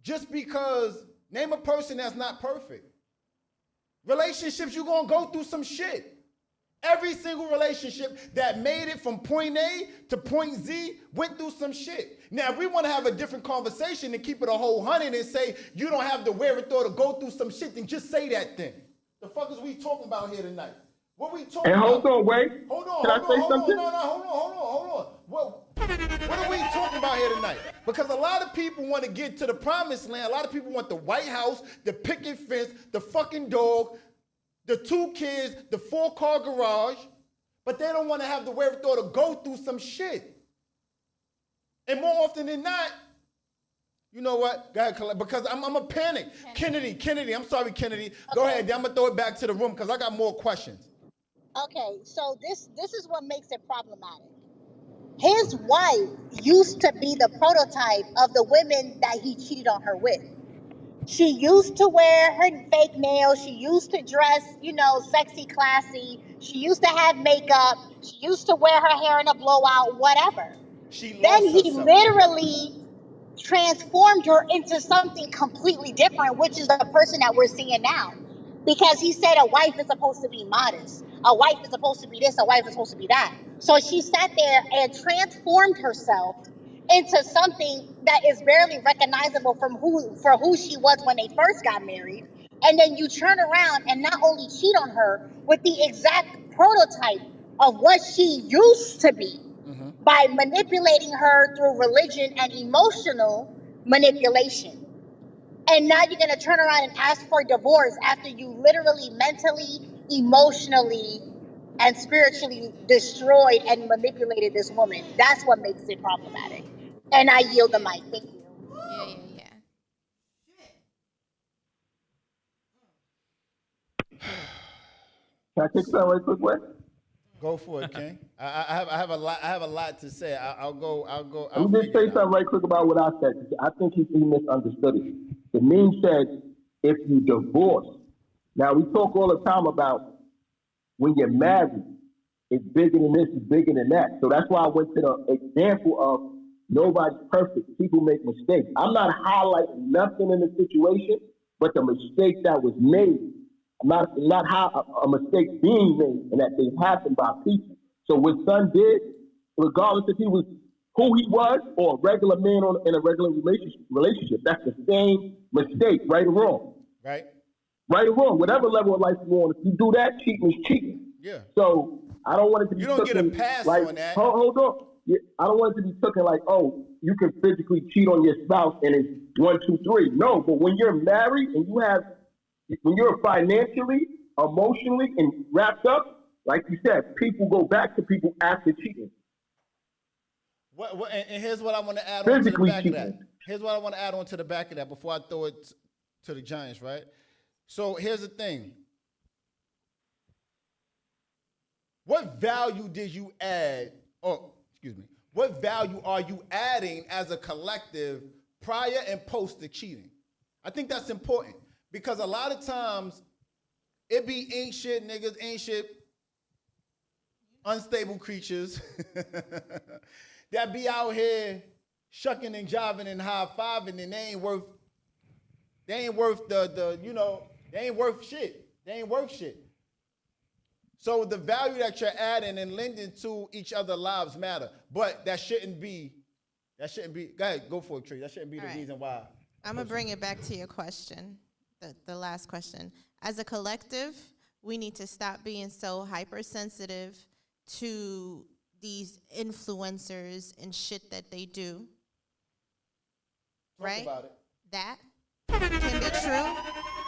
just because, name a person that's not perfect. Relationships, you're going to go through some shit. Every single relationship that made it from point A to point Z went through some shit. Now, if we want to have a different conversation and keep it a whole hundred and say you don't have the wherewithal to go through some shit, then just say that thing. The fuck is we talking about here tonight? What we talking And about? hold on, wait. Hold on, Can I say something? No, hold on. What are we talking about here tonight? Because a lot of people want to get to the promised land. A lot of people want the White House, the picket fence, the fucking dog, the 2 kids, the 4-car garage, but they don't want to have the wherewithal to go through some shit. And more often than not, you know what? Go ahead, because I'm a panic. Kennedy, I'm sorry, Kennedy. Go ahead. I'm gonna throw it back to the room because I got more questions. Okay, so this is what makes it problematic. His wife used to be the prototype of the women that he cheated on her with. She used to wear her fake nails. She used to dress, sexy, classy. She used to have makeup. She used to wear her hair in a blowout, whatever. She Then lost he herself. literally transformed her into something completely different, which is the person that we're seeing now. Because he said a wife is supposed to be modest, a wife is supposed to be this, a wife is supposed to be that. So she sat there and transformed herself into something that is barely recognizable for who she was when they first got married. And then you turn around and not only cheat on her with the exact prototype of what she used to be, by manipulating her through religion and emotional manipulation. And now you're going to turn around and ask for divorce after you literally mentally, emotionally, and spiritually destroyed and manipulated this woman. That's what makes it problematic. And I yield the mic. Thank you. Yeah. Can I take that right quick, way? Go for it, King. I have a lot. I have a lot to say. I'll go. Let me just say something right quick about what I said. I think he misunderstood it. The meme said, if you divorce. Now, we talk all the time about when you're married, it's bigger than this, it's bigger than that. So that's why I went to the example of nobody's perfect. People make mistakes. I'm not highlighting nothing in the situation, but the mistake that was made. Not how a mistake being made and that they happen by people. So what son did, regardless if he was who he was or a regular man in a regular relationship, that's the same mistake, right or wrong. Right. Right or wrong, whatever level of life you're on, if you do that, cheating is cheating. Yeah. So I don't want it to be You don't get a taken pass like, on that. Hold on. I don't want it to be taken like, oh, you can physically cheat on your spouse and it's 1, 2, 3. No, but when you're married and when you're financially, emotionally, and wrapped up, like you said, people go back to people after cheating. And here's what I want to add Physically on to the back cheating. of that. Here's what I want to add on to the back of that before I throw it to the Giants, right? So here's the thing. What value did you add, what value are you adding as a collective prior and post the cheating? I think that's important because a lot of times it be ain't shit niggas, ain't shit unstable creatures that be out here shucking and jiving and high-fiving and they ain't worth they ain't worth shit. They ain't worth shit. So the value that you're adding and lending to each other's lives matter. But that shouldn't be, go ahead, go for it, Tree. That shouldn't be the reason why. I'm going to bring it back to your question, the last question. As a collective, we need to stop being so hypersensitive to these influencers and shit that they do. Talk about it. That can be true.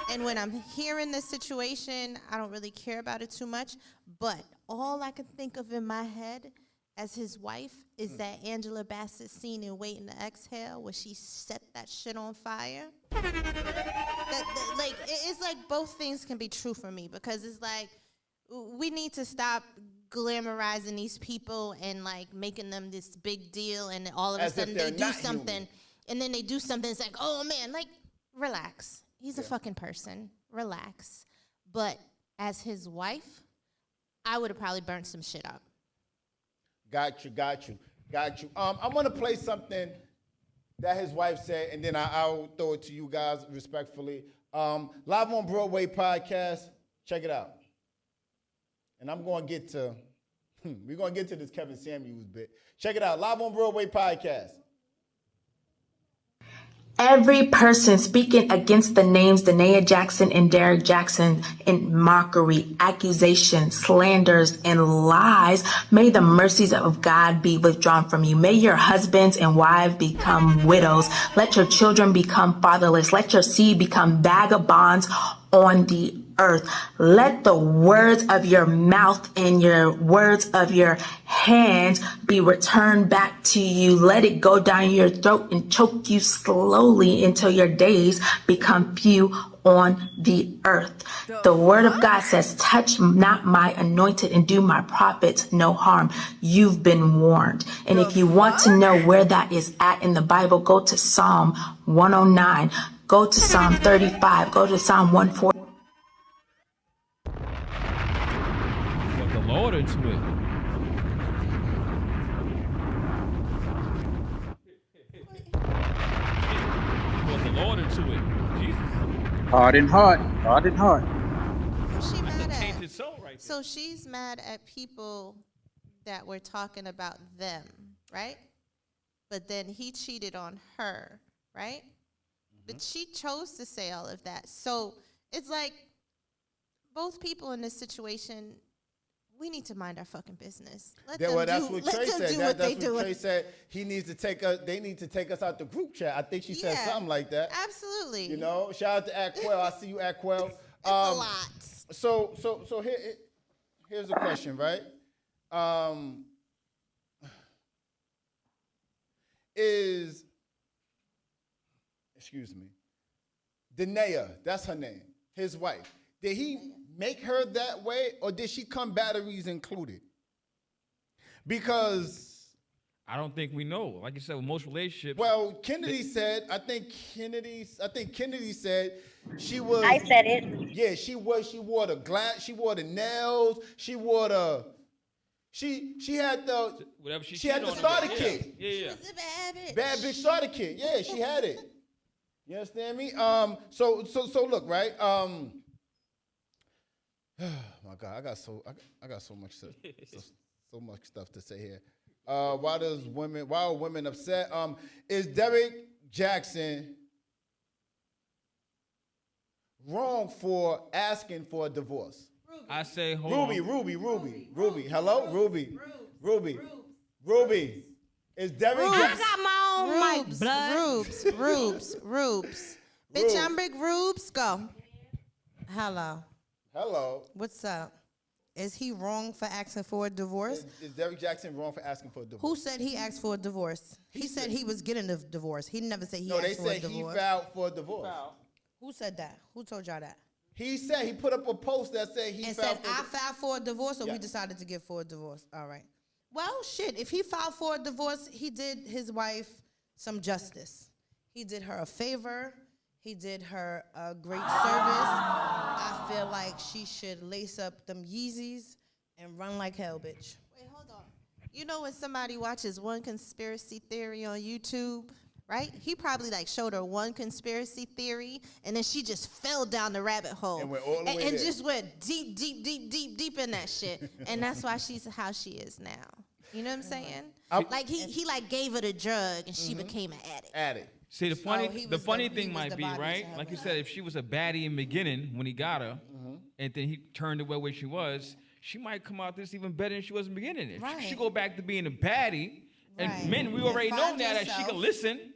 And when I'm hearing this situation, I don't really care about it too much. But all I can think of in my head as his wife is that Angela Bassett scene in Waiting to Exhale where she set that shit on fire. It's like both things can be true for me because it's like we need to stop glamorizing these people and like making them this big deal and all of a sudden they do something and then they do something. It's like, oh man, like relax. He's a fucking person. Relax. But as his wife, I would have probably burnt some shit up. Got you. I want to play something that his wife said, and then I'll throw it to you guys respectfully. Live on Broadway podcast. Check it out. And I'm going to get to, we're going to get to this Kevin Samuels bit. Check it out. Live on Broadway podcast. Every person speaking against the names Derrick Jaxn and Derrick Jaxn in mockery, accusations, slanders, and lies, may the mercies of God be withdrawn from you. May your husbands and wives become widows. Let your children become fatherless. Let your seed become vagabonds on the earth. Let the words of your mouth and your words of your hands be returned back to you. Let it go down your throat and choke you slowly until your days become few on the earth. The word of God says, touch not my anointed and do my prophets no harm. You've been warned. And if you want to know where that is at in the Bible, go to Psalm 109, go to Psalm 35, go to Psalm 140. Put the Lord into it. Put the Lord into it. Jesus. Hard and heart. Who's she mad That's a at? tainted soul right there. So she's mad at people that were talking about them, right? But then he cheated on her, right? But she chose to say all of that. So it's like both people in this situation, we need to mind our fucking business. Let them That's do, what let Trey them said. do what they do. Trey said he needs to take us. They need to take us out the group chat. I think she said something like that. Absolutely. You know, shout out to Aquel. I see you, Aquel. It's a lot. So here's the question, right? Excuse me, Danae, that's her name, his wife. Did he make her that way, or did she come batteries included? Because I don't think we know. Like you said, with most relationships. well, Kennedy said. I think Kennedy said she was. I said it. Yeah, she was. She wore the glass. She wore the nails. She wore the. She had the. Whatever she had the starter kit. Yeah. She's a bad bitch. Bad bitch starter kit. Yeah, she had it. You understand me? So look, right? Oh my God, I got so much so much stuff to say here. Why are women upset? Is Derrick Jaxn wrong for asking for a divorce? I say Ruby. Hello, Ruby. Is Derrick I Jaxn? got my own mic, Rubes, blood. Rubes. Bitch, I'm Big Rubes. Go. Hello. What's up? Is he wrong for asking for a divorce? Is Derrick Jaxn wrong for asking for a divorce? Who said he asked for a divorce? He said he was getting a divorce. He never said he No, asked they for a said he divorce. filed for a divorce. Who said that? Who told y'all that? He said he put up a post that said he And filed said, for I filed for a divorce, or we Yeah. decided to get for a divorce? All right. Well, shit, if he filed for a divorce, he did his wife some justice. He did her a favor. He did her a great service. I feel like she should lace up them Yeezys and run like hell, bitch. Wait, hold on. You know when somebody watches one conspiracy theory on YouTube, right? He probably like showed her one conspiracy theory, and then she just fell down the rabbit hole And went all the way and there. just went deep in that shit. And that's why she's how she is now. You know what I'm saying? Like he like gave her the drug, and she became an addict. See, the funny he the was funny the- thing he was might the be, body right? to her Like you back. said, if she was a baddie in the beginning when he got her, and then he turned away where she was, she might come out this even better than she was in the beginning. If she Right. go back to being a baddie, and Right. men, we And already know find now that she yourself. can listen.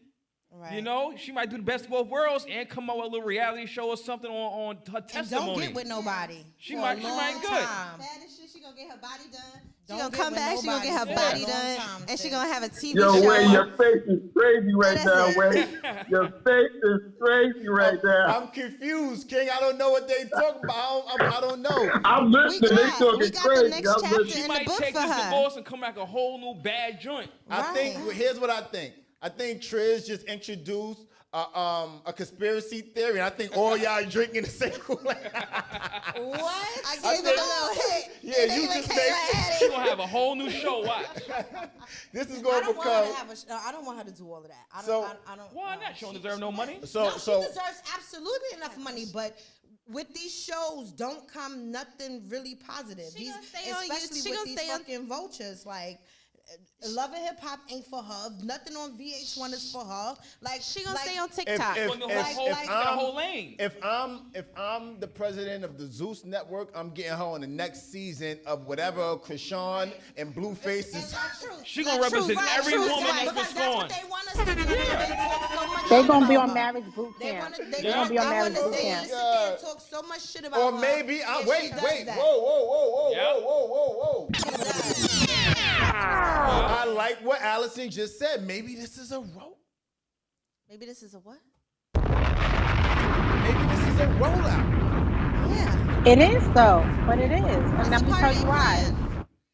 Right. You know, she might do the best of both worlds and come out with a little reality show or something on her And testimony. don't get with nobody. She for might- a she long might good. time. Bad as shit, she gonna get her body done. She Don't gonna get come with back, she gonna get her nobody for a body long done, time, and she sis. gonna have a TV Yo, show. Wade, your face is crazy right that's now, it. Wade. Your face is crazy right now. I'm confused, King. I don't know what they talking about. I don't know. I'm listening. They talking we got crazy. the next I'm chapter listening. She in the might book take for this her. divorce and come back a whole new bad joint. I think here's what I think. I think Triz just introduced a conspiracy theory, and I think all y'all drinking the same Kool-Aid. What? I think- gave it a little hit. Yeah, you just think She gonna have a whole new show. Watch. this is I going to don't want her to become. have a. I don't want her to do all of that. I don't. So- I don't. Why not? She don't deserve no money. So She deserves absolutely enough money, but with these shows, don't come nothing really positive. She These, gonna stay on especially you- she with gonna these stay on- fucking vultures, like. Love and Hip Hop ain't for her. Nothing on VH1 is for her. Like She gonna like, stay on If, TikTok. if, On the if, whole- if she got a I'm, whole lane. if I'm the president of the Zeus Network, I'm getting her on the next season of whatever Krishan and Blueface is. She gonna represent every woman that's been because that's what scorned. they want us to do. They talk so much They're shit gonna be about on her. marriage boot They camp. want to. They They're gonna be on I marriage wanna boot say camp. sit there and talk so much shit about Or her. maybe if she wait, does whoa, that. whoa. I like what Allison just said. Maybe this is a roll. Maybe this is a what? Maybe this is a rollout. Yeah. It is though, but it is, and let me tell you why.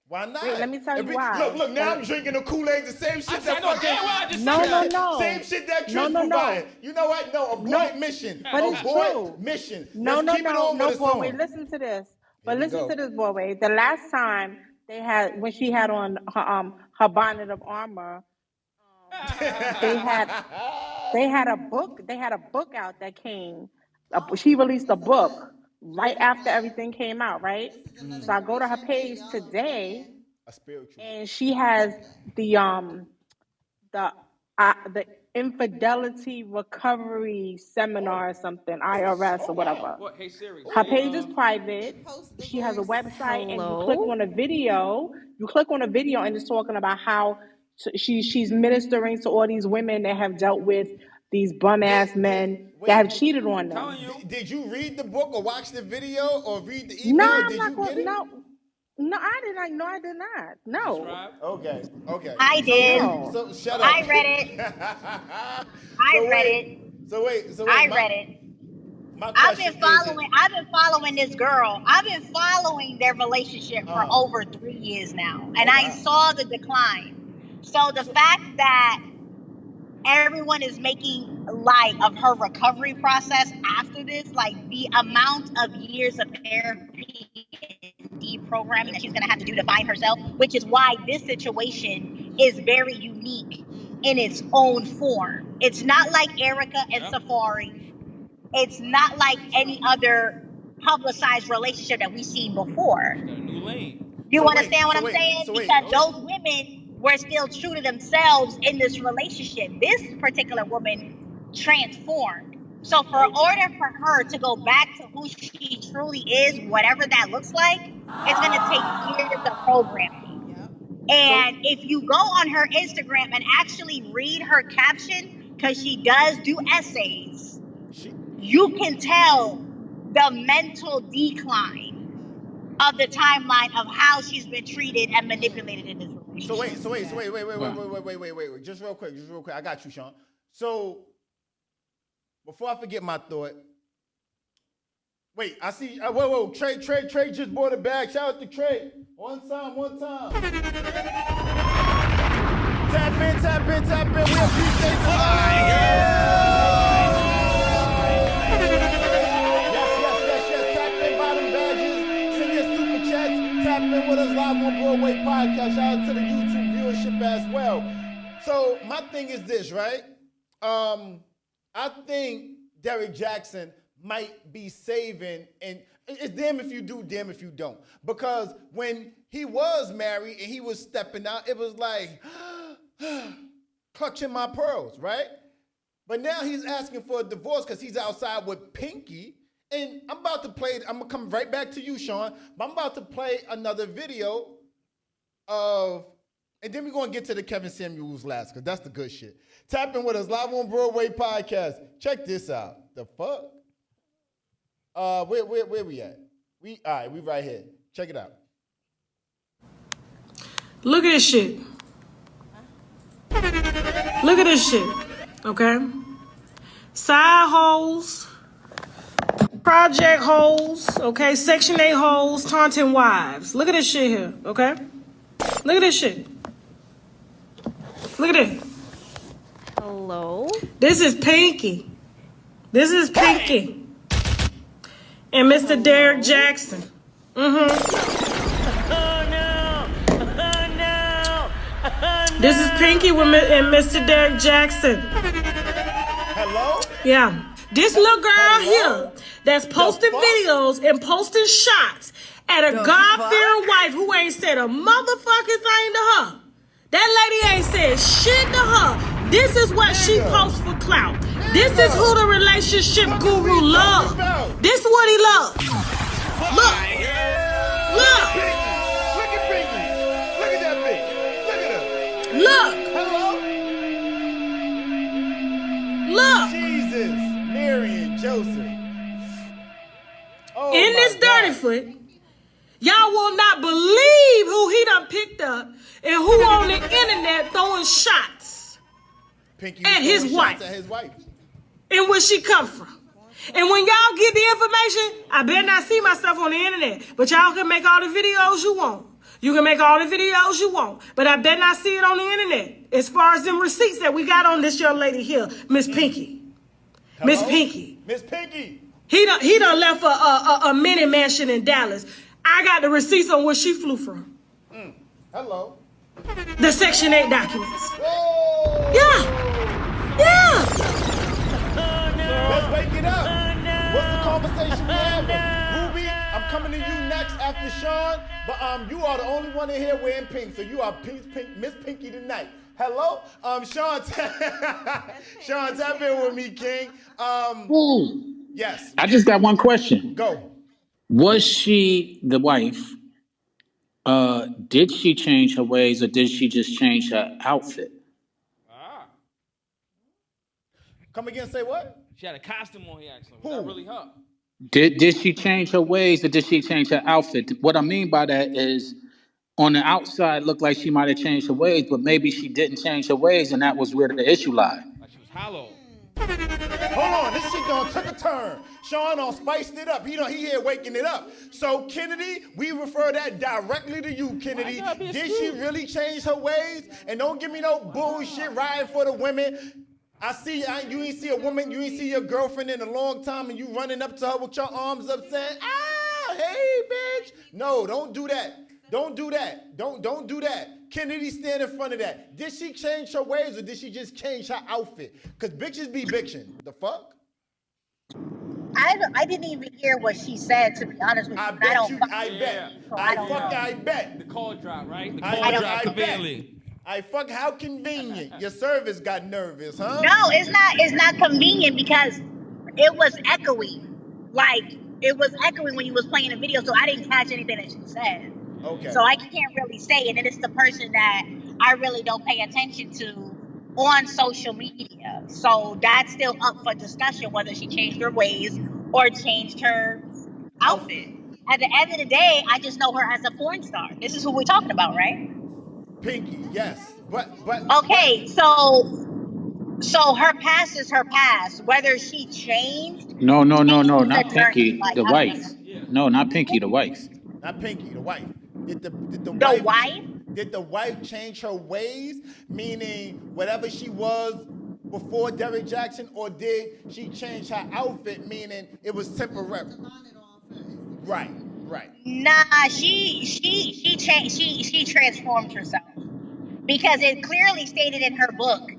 Why not? Wait, let me tell you why. Look, now I'm drinking the Kool-Aid, the same shit that know damn well I just No, said no, that. no. Same shit that No, Trish no, no. provided. You know what? No, abort mission. But it's Abort true. mission. No, Let's no, keep it no, on no, with a song. Broadway. Listen to this. But Here we listen go. to this, Broadway. The last time they had, when she had on her bonnet of armor, they had a book. They had a book out that came. She released a book right after everything came out, right? So I go to her page today, A spiritual. and she has the infidelity recovery seminar or something, IRS or whatever. What? Hey Siri. Her page is private. She has a website, and you click on a video. You click on a video, and it's talking about how she's ministering to all these women that have dealt with these bum ass men that have cheated on them. Telling you. Did you read the book or watch the video or read the email? No, or I'm did not you going. get it? No, I did not. No, I did not. No. Subscribe. Okay. I did. So shut up. I read it. I read it. So wait. I read it. I've been following this girl. I've been following their relationship for over 3 years now, and I saw the decline. So the fact that everyone is making light of her recovery process after this, like the amount of years of therapy and deprogramming that she's going to have to do to find herself, which is why this situation is very unique in its own form. It's not like Erica and Safari. It's not like any other publicized relationship that we've seen before. New lane. You understand what I'm saying? Because those women were still true to themselves in this relationship. This particular woman transformed. So for order for her to go back to who she truly is, whatever that looks like, it's going to take years of programming. And if you go on her Instagram and actually read her caption, because she does do essays, you can tell the mental decline of the timeline of how she's been treated and manipulated in this relationship. So wait. Just real quick. I got you, Sean. So before I forget my thought, wait, I see. Whoa. Trey just bought a bag. Shout out to Trey. One time. Tap in. We appreciate the Tap in with us live on Broadway podcast. Shout out to the YouTube viewership as well. So my thing is this, right? I think Derrick Jaxn might be saving, and it's damn if you do, damn if you don't. Because when he was married and he was stepping out, it was like clutching my pearls, right? But now he's asking for a divorce because he's outside with Pinky. And I'm about to play, I'm going to come right back to you, Sean, but I'm about to play another video of, and then we're going to get to the Kevin Samuels last, because that's the good shit. Tap in with us, live on Broadway podcast. Check this out. The fuck? Where we at? We right here. Check it out. Look at this shit. Look at this shit, okay? Side holes. Project hoes, okay? Section 8 hoes, taunting wives. Look at this shit here, okay? Look at this shit. Look at it. Hello? This is Pinky. And Mr. Derrick Jaxn. This is Pinky and Mr. Derrick Jaxn. Hello? Yeah. This little girl here that's posting videos and posting shots at a God-fearing wife who ain't said a motherfucking thing to her. That lady ain't said shit to her. This is what she posts for clout. This is who the relationship guru loves. This is what he loves. Look. Look at Pinky. Look at that bitch. Look at her. Look. Hello? Look. Jesus. Mary and Joseph. Oh, in this dirty foot, y'all will not believe who he done picked up and who on the internet throwing shots at his wife. And where she come from. And when y'all get the information, I better not see my stuff on the internet, but y'all can make all the videos you want. You can make all the videos you want, but I better not see it on the internet. As far as them receipts that we got on this young lady here, Miss Pinky. Miss Pinky. He done left a mini mansion in Dallas. I got the receipts on where she flew from. Hello. The Section 8 documents. Whoa. Yeah. Let's wake it up. What's the conversation we're having? Ruby, I'm coming to you next after Sean, but you are the only one in here wearing pink, so you are Miss Pinky tonight. Hello? Sean, Sean, tap in with me, King. Yes. I just got one question. Go. Was she the wife? Did she change her ways, or did she just change her outfit? Come again, say what? She had a costume on here, actually. Was that really her? Did she change her ways, or did she change her outfit? What I mean by that is, on the outside, looked like she might have changed her ways, but maybe she didn't change her ways, and that was where the issue lied. Like she was hollow. Hold on, this shit done took a turn. Sean done spiced it up. He here waking it up. So Kennedy, we refer that directly to you, Kennedy. Did she really change her ways? And don't give me no bullshit riding for the women. I see you ain't see a woman, you ain't see your girlfriend in a long time, and you running up to her with your arms up saying, hey, bitch. No, don't do that. Don't do that. Don't do that. Kennedy, stand in front of that. Did she change her ways or did she just change her outfit? Because bitches be bitching. The fuck? I didn't even hear what she said, to be honest with you. I bet. The call drop, right? The I call bet. drop conveniently. How convenient. Your service got nervous, huh? No, it's not convenient because it was echoey. Like, it was echoing when you was playing the video, so I didn't catch anything that she said. Okay. So I can't really say, and it's the person that I really don't pay attention to on social media. So that's still up for discussion, whether she changed her ways or changed her outfit. At the end of the day, I just know her as a porn star. This is who we're talking about, right? Pinky, yes. But okay, so her past is her past. Whether she changed. No, not journey, Pinky, like, the wife. No, not Pinky, the wife. Not Pinky, the wife. Did the wife? Did the wife change her ways? Meaning whatever she was before Derrick Jaxn, or did she change her outfit? Meaning it was temporary. Right. Nah, she changed. She transformed herself because it clearly stated in her book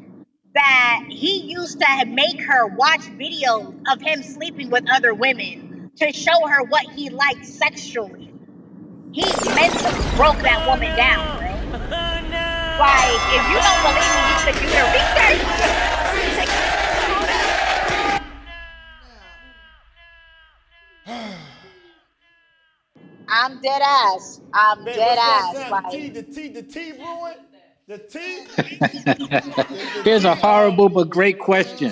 that he used to make her watch videos of him sleeping with other women to show her what he liked sexually. He mentally broke that woman down, bro. Like, if you don't believe me, you could do the research. I'm dead ass. Like, the tea brewing? The tea? Here's a horrible but great question.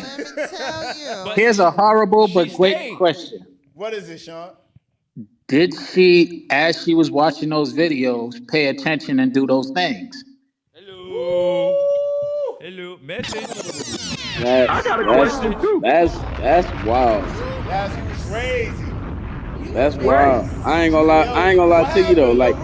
Here's a horrible but great question. What is it, Sean? Did she, as she was watching those videos, pay attention and do those things? Hello, message. I got a question too. That's wild. That's crazy. That's wild. I ain't gonna lie to you though. Like,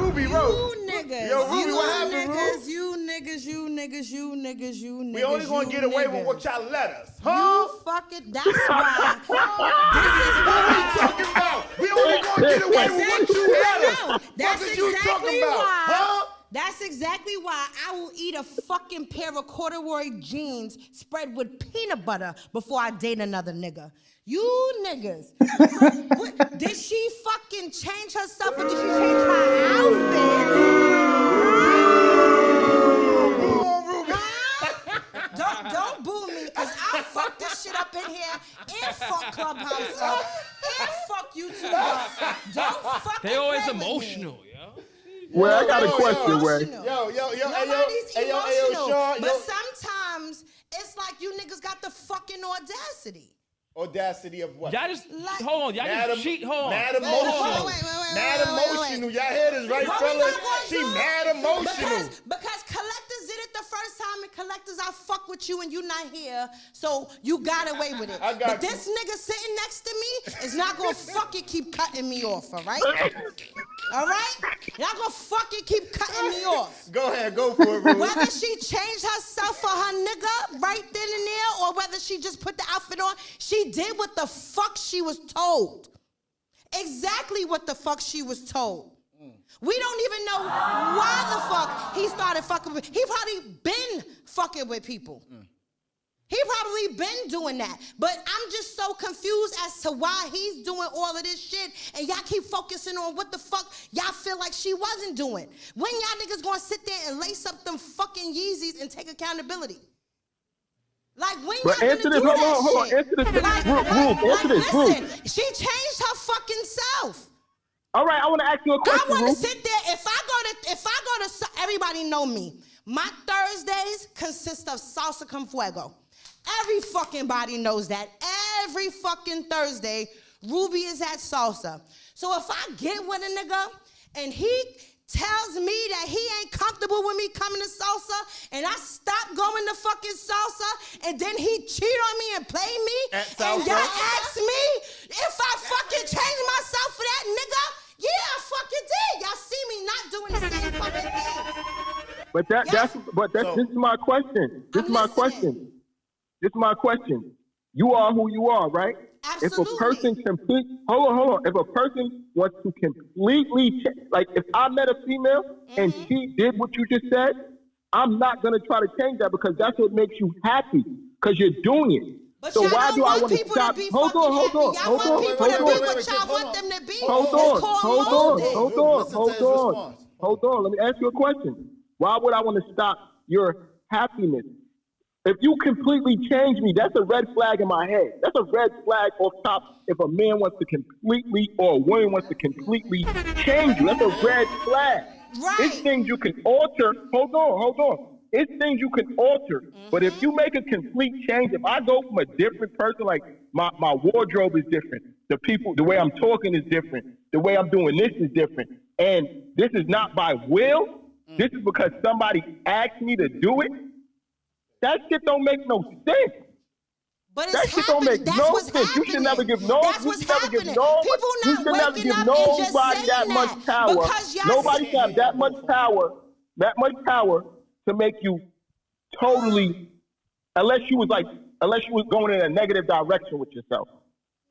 You niggas. We only gonna get away with what y'all let us, huh? You fucking, that's why. This is what we talking about. We only gonna get away with what you let us. That's What you talking exactly about, why. huh? That's exactly why I will eat a fucking pair of corduroy jeans spread with peanut butter before I date another nigga. You niggas. What, did she fucking change herself or did she change her outfit? Don't boo me, because I'll fuck this shit up in here and fuck Clubhouse up and fuck YouTube up. Don't fucking They always play with emotional, me. yo. Well, I got a question, Way. Nobody's emotional. Sean, but sometimes it's like you niggas got the fucking audacity. Audacity of what? Y'all just hold on. Y'all just cheat. Hold on. Mad emotional. Mad emotional. Y'all hear this, right, fellas? She mad emotional. Because collectors did it the first time, and collectors, I fuck with you and you not here, so you got away with it. But this nigga sitting next to me is not gonna fucking keep cutting me off, all right? All right? Y'all gonna fucking keep cutting me off. Go ahead, go for it, Ruby. Whether she changed herself for her nigga right then and there, or whether she just put the outfit on, she did what the fuck she was told. Exactly what the fuck she was told. We don't even know why the fuck he started fucking with. He probably been fucking with people. He probably been doing that. But I'm just so confused as to why he's doing all of this shit, and y'all keep focusing on what the fuck y'all feel like she wasn't doing. When y'all niggas gonna sit there and lace up them fucking Yeezys and take accountability? Like, when y'all gonna do that shit? Hold on. Answer this. Listen, she changed her fucking self. All right, I want to ask you a question. I want to sit there. If I go to, everybody know me. My Thursdays consist of salsa con fuego. Every fucking body knows that. Every fucking Thursday, Ruby is at salsa. So if I get with a nigga and he tells me that he ain't comfortable with me coming to salsa, and I stop going to fucking salsa, and then he cheat on me and play me, and y'all ask me if I fucking change myself for that nigga? Yeah, I fucking did. Y'all see me not doing the same fucking thing. But this is my question. This is my question. You are who you are, right? Absolutely. If a person hold on. If a person wants to completely like if I met a female and she did what you just said, I'm not gonna try to change that because that's what makes you happy because you're doing it. But so why do I want to stop? Hold on. Let me ask you a question. Why would I want to stop your happiness? If you completely change me, that's a red flag in my head. That's a red flag off top if a man wants to completely or a woman wants to completely change you. That's a red flag. Right. It's things you can alter. Hold on. It's things you can alter. But if you make a complete change, if I go from a different person, like my wardrobe is different, the way I'm talking is different, the way I'm doing this is different, and this is not by will, this is because somebody asked me to do it, that shit don't make no sense. But it's that shit don't make no sense. You should never give nobody that much power. Nobody should have that much power to make you totally, unless you was going in a negative direction with yourself.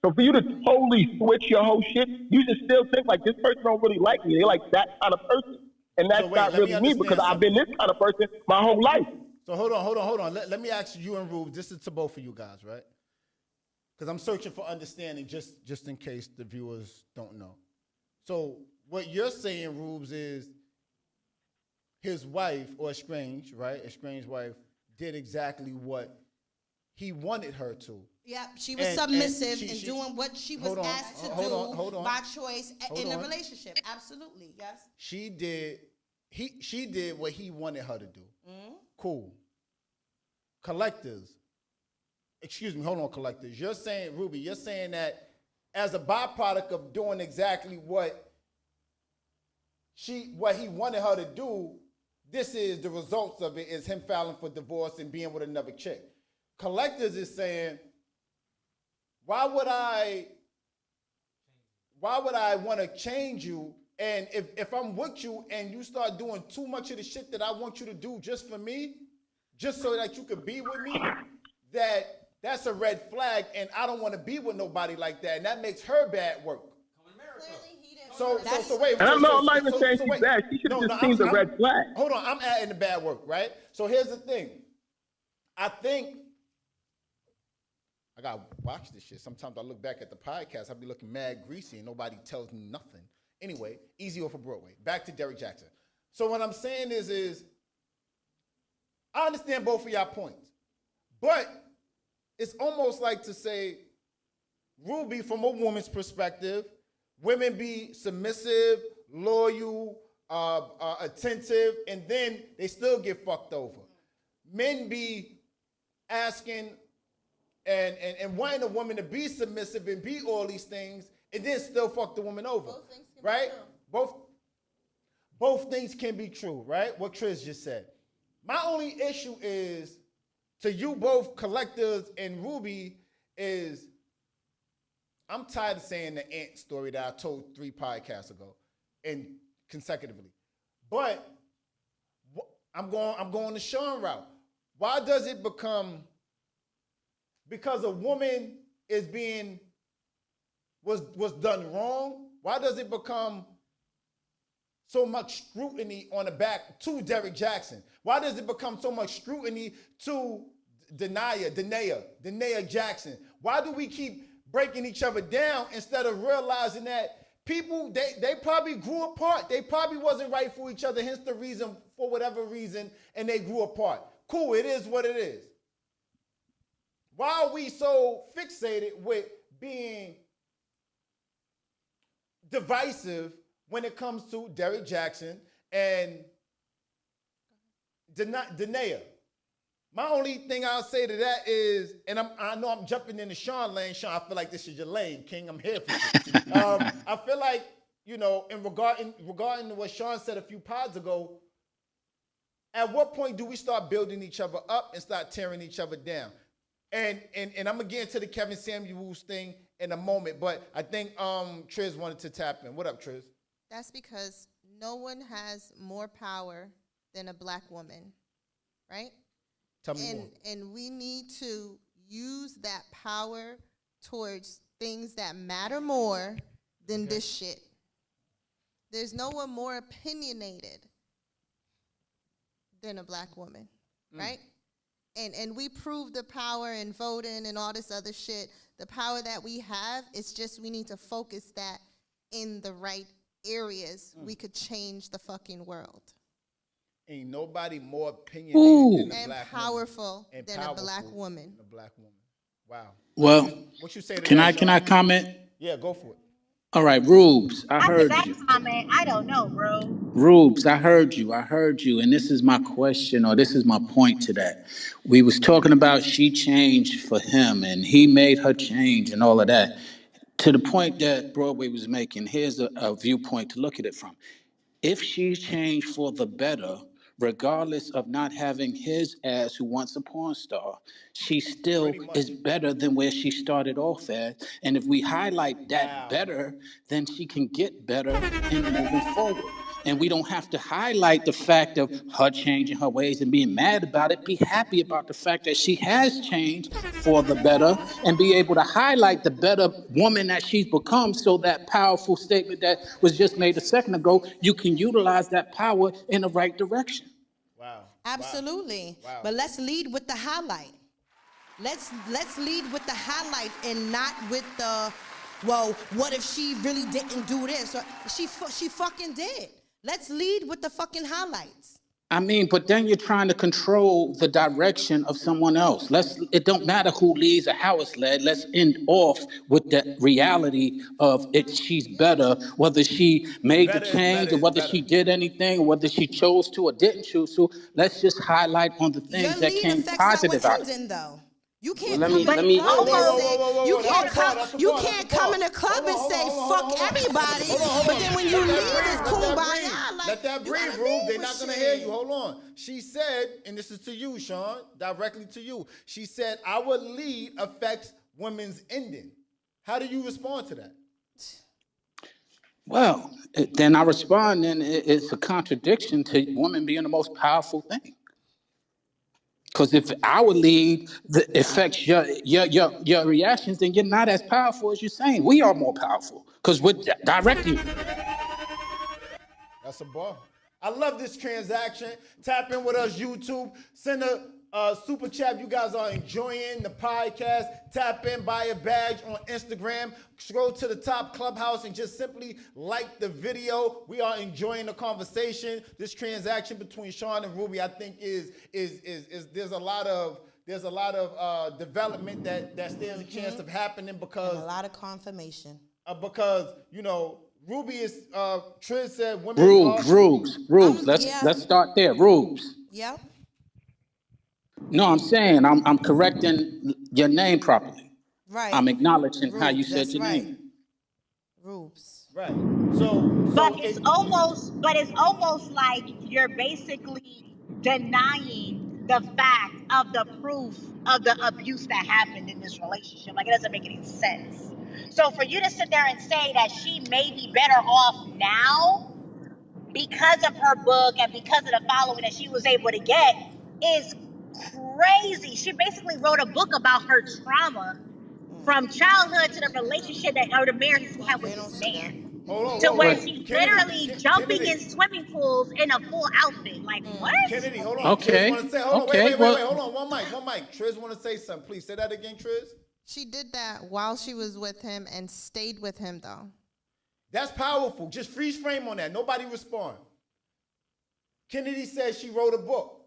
So for you to totally switch your whole shit, you should still think like this person don't really like me. They're like that kind of person. And that's not really me because I've been this kind of person my whole life. So hold on. Let me ask you and Rube, this is to both of you guys, right? Because I'm searching for understanding just in case the viewers don't know. So what you're saying, Rubes, is his wife, or estranged wife, did exactly what he wanted her to. Yeah, she was submissive and doing what she was asked to do by choice in the relationship. Absolutely, yes. She did what he wanted her to do. Cool. Collectors. You're saying, Ruby, you're saying that as a byproduct of doing exactly what he wanted her to do, this is the results of it is him filing for divorce and being with another chick. Collectors is saying, why would I want to change you? And if I'm with you and you start doing too much of the shit that I want you to do just for me, just so that you could be with me, that's a red flag, and I don't want to be with nobody like that, and that makes her bad work. So wait. And I'm not even saying she's bad. She should have just seen the red flag. Hold on, I'm adding the bad work, right? So here's the thing. I think I gotta watch this shit. Sometimes I look back at the podcast, I be looking mad greasy, and nobody tells me nothing. Anyway, easy off of Broadway. Back to Derrick Jaxn. So what I'm saying is I understand both of y'all points, but it's almost like to say, Ruby, from a woman's perspective, women be submissive, loyal, attentive, and then they still get fucked over. Men be asking and wanting a woman to be submissive and be all these things, and then still fuck the woman over, right? Both things can be true, right? What Trish just said. My only issue is, to you both, Collectors and Ruby, is I'm tired of saying the ant story that I told 3 podcasts ago and consecutively. But I'm going the Sean route. Why does it become, because a woman is was done wrong, why does it become so much scrutiny on the back to Derrick Jaxn? Why does it become so much scrutiny to Denia Jaxn? Why do we keep breaking each other down instead of realizing that people, they probably grew apart. They probably wasn't right for each other, hence the reason, for whatever reason, and they grew apart. Cool, it is what it is. Why are we so fixated with being divisive when it comes to Derrick Jaxn and Denia? My only thing I'll say to that is, and I know I'm jumping into Sean lane. Sean, I feel like this is your lane, King. I'm here for you. I feel like, you know, in regarding to what Sean said a few pods ago, at what point do we start building each other up and start tearing each other down? And I'm gonna get into the Kevin Samuels thing in a moment, but I think Triz wanted to tap in. What up, Triz? That's because no one has more power than a black woman, right? Tell me more. And we need to use that power towards things that matter more than this shit. There's no one more opinionated than a black woman, right? And we prove the power in voting and all this other shit. The power that we have, it's just we need to focus that in the right areas. We could change the fucking world. Ain't nobody more opinionated than a and black powerful woman. than a black woman. A black woman. Wow. Well, What you say to can that, I comment? Yeah, go for it. All right, Rubes, I heard After you. that comment, I don't know, bro. Rubes, I heard you, and this is my question, or this is my point to that. We was talking about she changed for him, and he made her change, and all of that. To the point that Broadway was making, here's a viewpoint to look at it from. If she's changed for the better, regardless of not having his ass who wants a porn star, she still is better than where she started off at. And if we highlight that better, then she can get better in moving forward. And we don't have to highlight the fact of her changing her ways and being mad about it. Be happy about the fact that she has changed for the better and be able to highlight the better woman that she's become, so that powerful statement that was just made a second ago, you can utilize that power in the right direction. Wow. Absolutely. Wow. But let's lead with the highlight. Let's lead with the highlight and not with the, well, what if she really didn't do this? Or she fucking did. Let's lead with the fucking highlights. I mean, but then you're trying to control the direction of someone else. It don't matter who leads or how it's led. Let's end off with the reality of it. She's better, whether she made the change or whether she did anything or whether she chose to or didn't choose to. Let's just highlight on the things that came positive out of it. Though. You Well, can't come in the club and say you can't come in the club and say fuck everybody, but then when you leave it's kumbaya. Let that breathe, Rube. They're not gonna hear you. Hold on. She said, and this is to you, Sean, directly to you. She said, "Our lead affects women's ending." How do you respond to that? Well, then I respond, and it's a contradiction to women being the most powerful thing. Because if our lead affects your reactions, then you're not as powerful as you're saying. We are more powerful because we're directing you. That's a bar. I love this transaction. Tap in with us, YouTube. Send a super chat if you guys are enjoying the podcast. Tap in, buy a badge on Instagram. Scroll to the top, Clubhouse, and just simply like the video. We are enjoying the conversation. This transaction between Sean and Ruby, I think, is there's a lot of development that stands a chance of happening because and a lot of confirmation. Because you know. Ruby is, Triz said women Rubes. Let's start there. Rubes. Yep. No, I'm saying I'm correcting your name properly. Right. I'm acknowledging how you Rubes, said your right. name. Rubes. Right. But it's almost like you're basically denying the fact of the proof of the abuse that happened in this relationship. Like, it doesn't make any sense. So for you to sit there and say that she may be better off now because of her book and because of the following that she was able to get is crazy. She basically wrote a book about her trauma from childhood to the relationship or the marriage she had with this man. To where she's literally jumping in swimming pools in a full outfit. Like, what? Kennedy, hold on. Okay. Triz want to say, hold on, wait, hold on. One mic. Triz want to say something. Please say that again, Triz. She did that while she was with him and stayed with him, though. That's powerful. Just freeze frame on that. Nobody respond. Kennedy said she wrote a book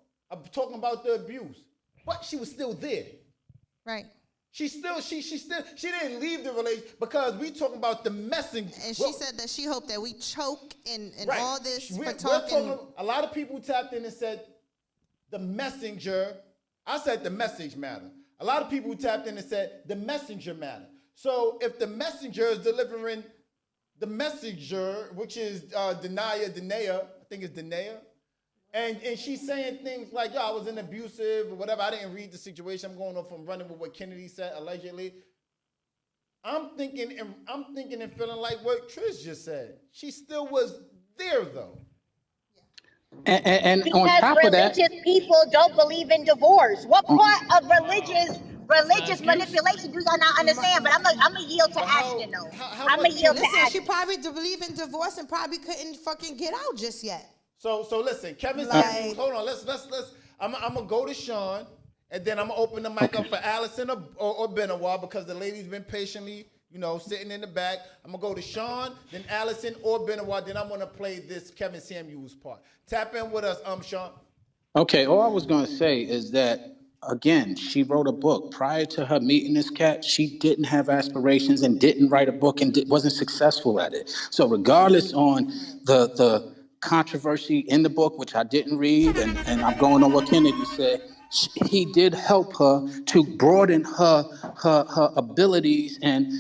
talking about the abuse, but she was still there. Right. She didn't leave the relationship because we talking about the messenger. And she said that she hoped that we choke and right. all this we're talking. A lot of people tapped in and said the messenger. I said the message matter. A lot of people tapped in and said the messenger matter. So if the messenger is delivering the messenger, which is Denia, I think it's Denia. And she's saying things like, yo, I was in abusive or whatever. I didn't read the situation. I'm going off from running with what Kennedy said, allegedly. I'm thinking and feeling like what Trish just said. She still was there, though. And on Because top of that, religious people don't believe in divorce. What part of religious excuse? manipulation do y'all not understand? But I'm gonna yield to Ashton though. I'm gonna yield to Listen, she Ashton. probably believe in divorce and probably couldn't fucking get out just yet. So listen, Kevin Samuels, hold on. Let's. I'm gonna go to Sean, and then I'm gonna open the mic up for Allison or Benoit because the lady's been patiently, sitting in the back. I'm gonna go to Sean, then Allison or Benoit. Then I'm gonna play this Kevin Samuels part. Tap in with us, Sean. okay, all I was going to say is that, again, she wrote a book. Prior to her meeting this cat, she didn't have aspirations and didn't write a book and wasn't successful at it. So regardless on the controversy in the book, which I didn't read, and I'm going on what Kennedy said, he did help her to broaden her abilities and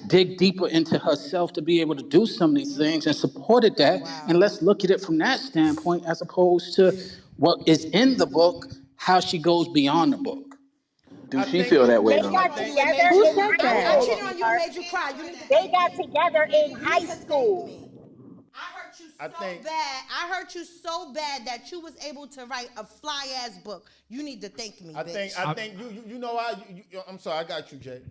dig deeper into herself to be able to do some of these things and supported that. Wow. And let's look at it from that standpoint as opposed to what is in the book, how she goes beyond the book. Do she feel that way They though? got together Who in said high that? I school. cheated on you and made you cry. You need to They thank got me. together in You high need to thank school. me. I hurt you so bad. I hurt you so bad that you was able to write a fly ass book. You need to thank me, bitch. I think you know why. I'm sorry, I got you, Jay.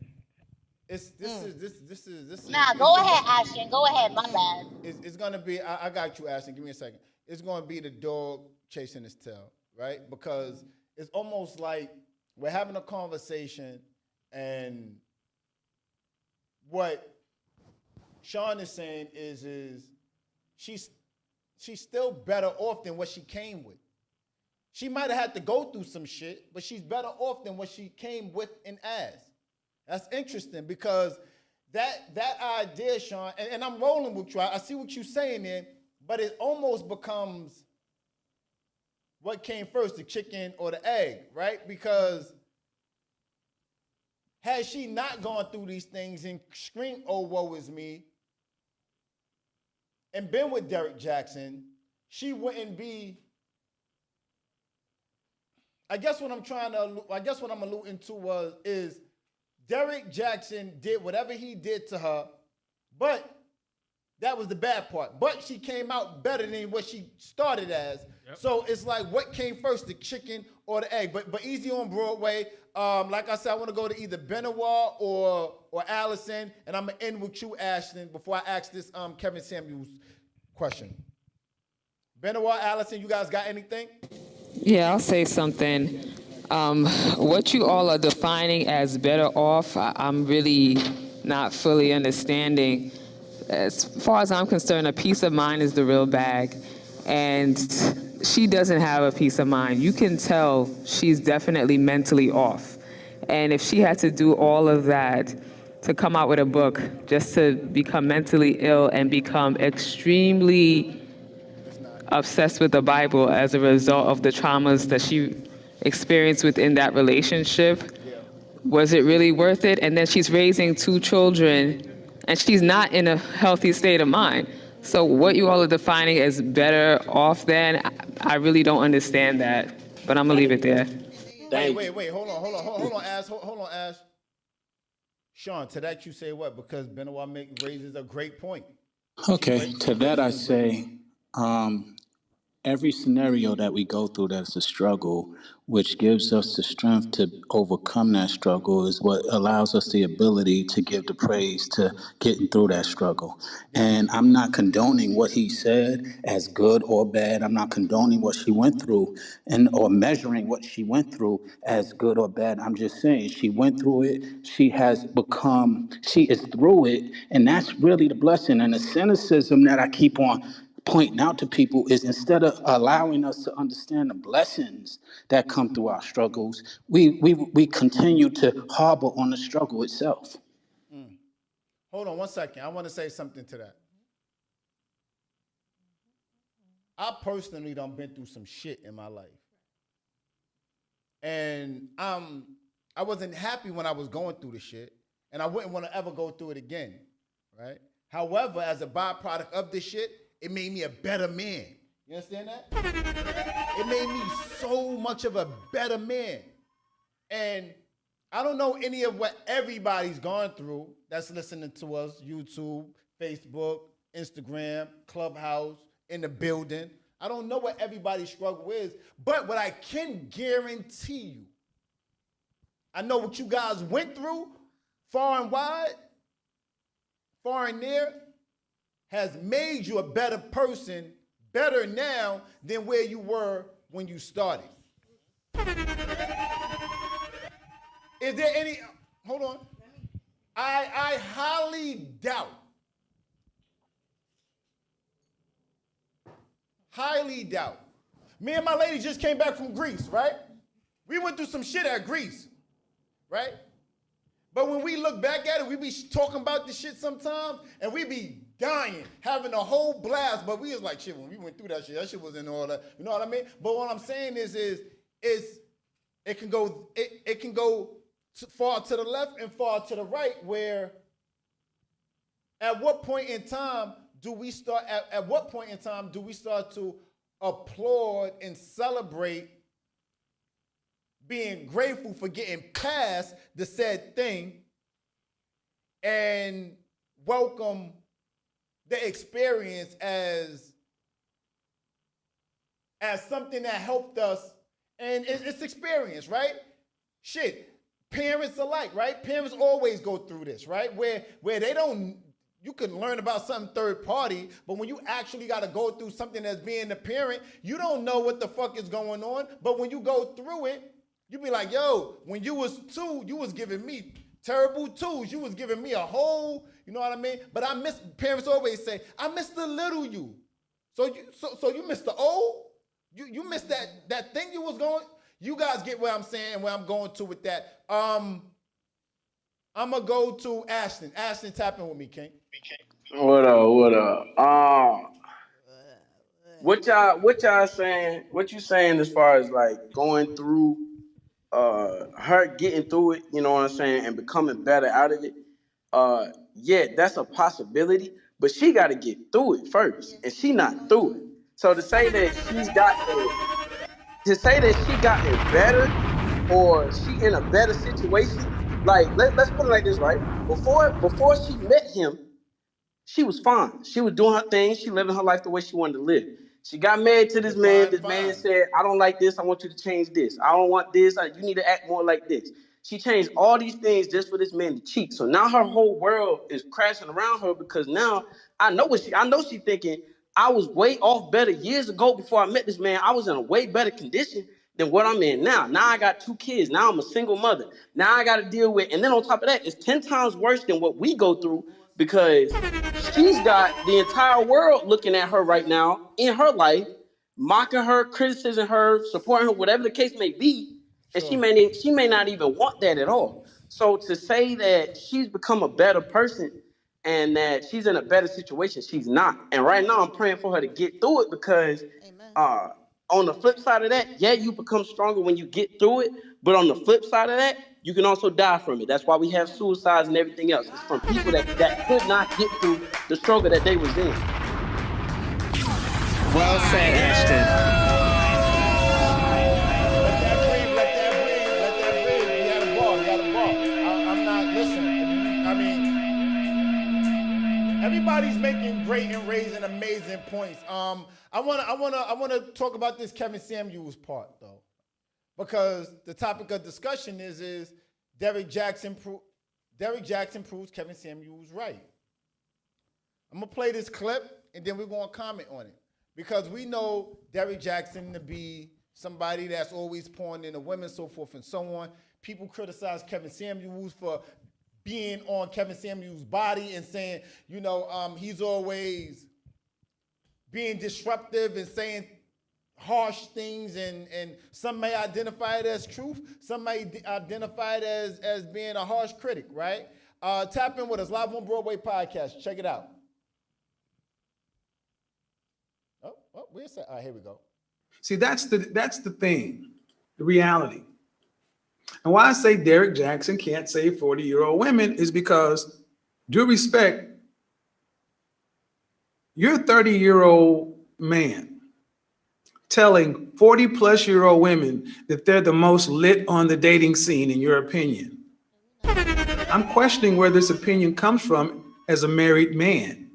This is. Nah, go ahead, Ashton. Go ahead. My bad. It's gonna be. I got you, Ashton. Give me a second. It's gonna be the dog chasing his tail, right? Because it's almost like we're having a conversation, and what Sean is saying is she's still better off than what she came with. She might have had to go through some shit, but she's better off than what she came with and as. That's interesting because that idea, Sean, and I'm rolling with you. I see what you're saying there, but it almost becomes what came first, the chicken or the egg, right? Because had she not gone through these things and screamed, oh, woe is me, and been with Derrick Jaxn, she wouldn't be. I guess what I'm alluding to is Derrick Jaxn did whatever he did to her, but that was the bad part. But she came out better than what she started as. Yep. So it's like, what came first, the chicken or the egg? But easy on Broadway. Like I said, I want to go to either Benoit or Allison, and I'm gonna end with you, Ashton, before I ask this Kevin Samuels question. Benoit, Allison, you guys got anything? Yeah, I'll say something. What you all are defining as better off, I'm really not fully understanding. As far as I'm concerned, a peace of mind is the real bag. And she doesn't have a peace of mind. You can tell she's definitely mentally off. And if she had to do all of that to come out with a book just to become mentally ill and become extremely obsessed with the Bible as a result of the traumas that she experienced within that relationship, was it really worth it? And then she's raising 2 children and she's not in a healthy state of mind. So what you all are defining as better off than, I really don't understand that, but I'm gonna leave it there. Wait, hold on, Ash. Sean, to that you say what? Because Benoit raises a great point. Okay, to that I say, every scenario that we go through that's a struggle, which gives us the strength to overcome that struggle, is what allows us the ability to give the praise to getting through that struggle. And I'm not condoning what he said as good or bad. I'm not condoning what she went through or measuring what she went through as good or bad. I'm just saying she went through it. She is through it. And that's really the blessing. And the cynicism that I keep on pointing out to people is, instead of allowing us to understand the blessings that come through our struggles, we continue to harbor on the struggle itself. Hold on 1 second. I want to say something to that. I personally done been through some shit in my life. And I wasn't happy when I was going through the shit, and I wouldn't want to ever go through it again, right? However, as a byproduct of this shit, it made me a better man. You understand that? It made me so much of a better man. And I don't know any of what everybody's gone through that's listening to us, YouTube, Facebook, Instagram, Clubhouse, in the building. I don't know what everybody's struggle is, but what I can guarantee you, I know what you guys went through far and wide, far and near, has made you a better person, better now than where you were when you started. Is there any, hold on. I highly doubt, me and my lady just came back from Greece, right? We went through some shit at Greece, right? But when we look back at it, we be talking about this shit sometimes, and we be dying, having a whole blast, but we was like, shit, when we went through that shit wasn't all that, you know what I mean? But what I'm saying is it can go far to the left and far to the right, where at what point in time do we start to applaud and celebrate being grateful for getting past the said thing and welcome the experience as something that helped us, and it's experience, right? Shit, parents alike, right? Parents always go through this, right? Where they don't, you can learn about something third party, but when you actually got to go through something as being the parent, you don't know what the fuck is going on. But when you go through it, you be like, yo, when you was 2, you was giving me terrible 2s. You was giving me a whole, you know what I mean? But parents always say, I miss the little you. So you miss the old? You miss that thing you was going? You guys get where I'm saying, where I'm going to with that. I'm going to go to Ashton. Ashton, tap in with me, King. What up? What y'all saying? What you saying as far as like going through her getting through it, you know what I'm saying, and becoming better out of it? Yeah, that's a possibility, but she got to get through it first, and she not through it. So to say that she gotten better or she in a better situation, like let's put it like this, right? Before she met him, she was fine. She was doing her thing. She living her life the way she wanted to live. She got married to this man. This man said, I don't like this. I want you to change this. I don't want this. You need to act more like this. She changed all these things just for this man to cheat. So now her whole world is crashing around her, because now I know she thinking, I was way off better years ago before I met this man. I was in a way better condition than what I'm in now. Now I got 2 kids. Now I'm a single mother. Now I got to deal with, and then on top of that, it's 10 times worse than what we go through, because she's got the entire world looking at her right now in her life, mocking her, criticizing her, supporting her, whatever the case may be, and she may not even want that at all. So to say that she's become a better person and that she's in a better situation, she's not. And right now I'm praying for her to get through it, because on the flip side of that, yeah, you become stronger when you get through it, but on the flip side of that, you can also die from it. That's why we have suicides and everything else. It's from people that could not get through the struggle that they was in. Well said, Ashton. Let that breathe. You got a ball. I'm not, listen, I mean, everybody's making great and raising amazing points. I wanna talk about this Kevin Samuels part though, because the topic of discussion is Derrick Jaxn proves Kevin Samuels right. I'm gonna play this clip and then we're gonna comment on it, because we know Derrick Jaxn to be somebody that's always pouring into women, so forth and so on. People criticize Kevin Samuels for being on Kevin Samuels' body and saying, you know, he's always being disruptive and saying harsh things, and some may identify it as truth, some may identify it as being a harsh critic, right? Tap in with us, Live on Broadway podcast. Check it out. Oh, where's that? All right, here we go. See, that's the thing, the reality. And why I say Derrick Jaxn can't save 40-year-old women is because, due respect, You're a 30-year-old man telling 40-plus-year-old women that they're the most lit on the dating scene, in your opinion. I'm questioning where this opinion comes from as a married man.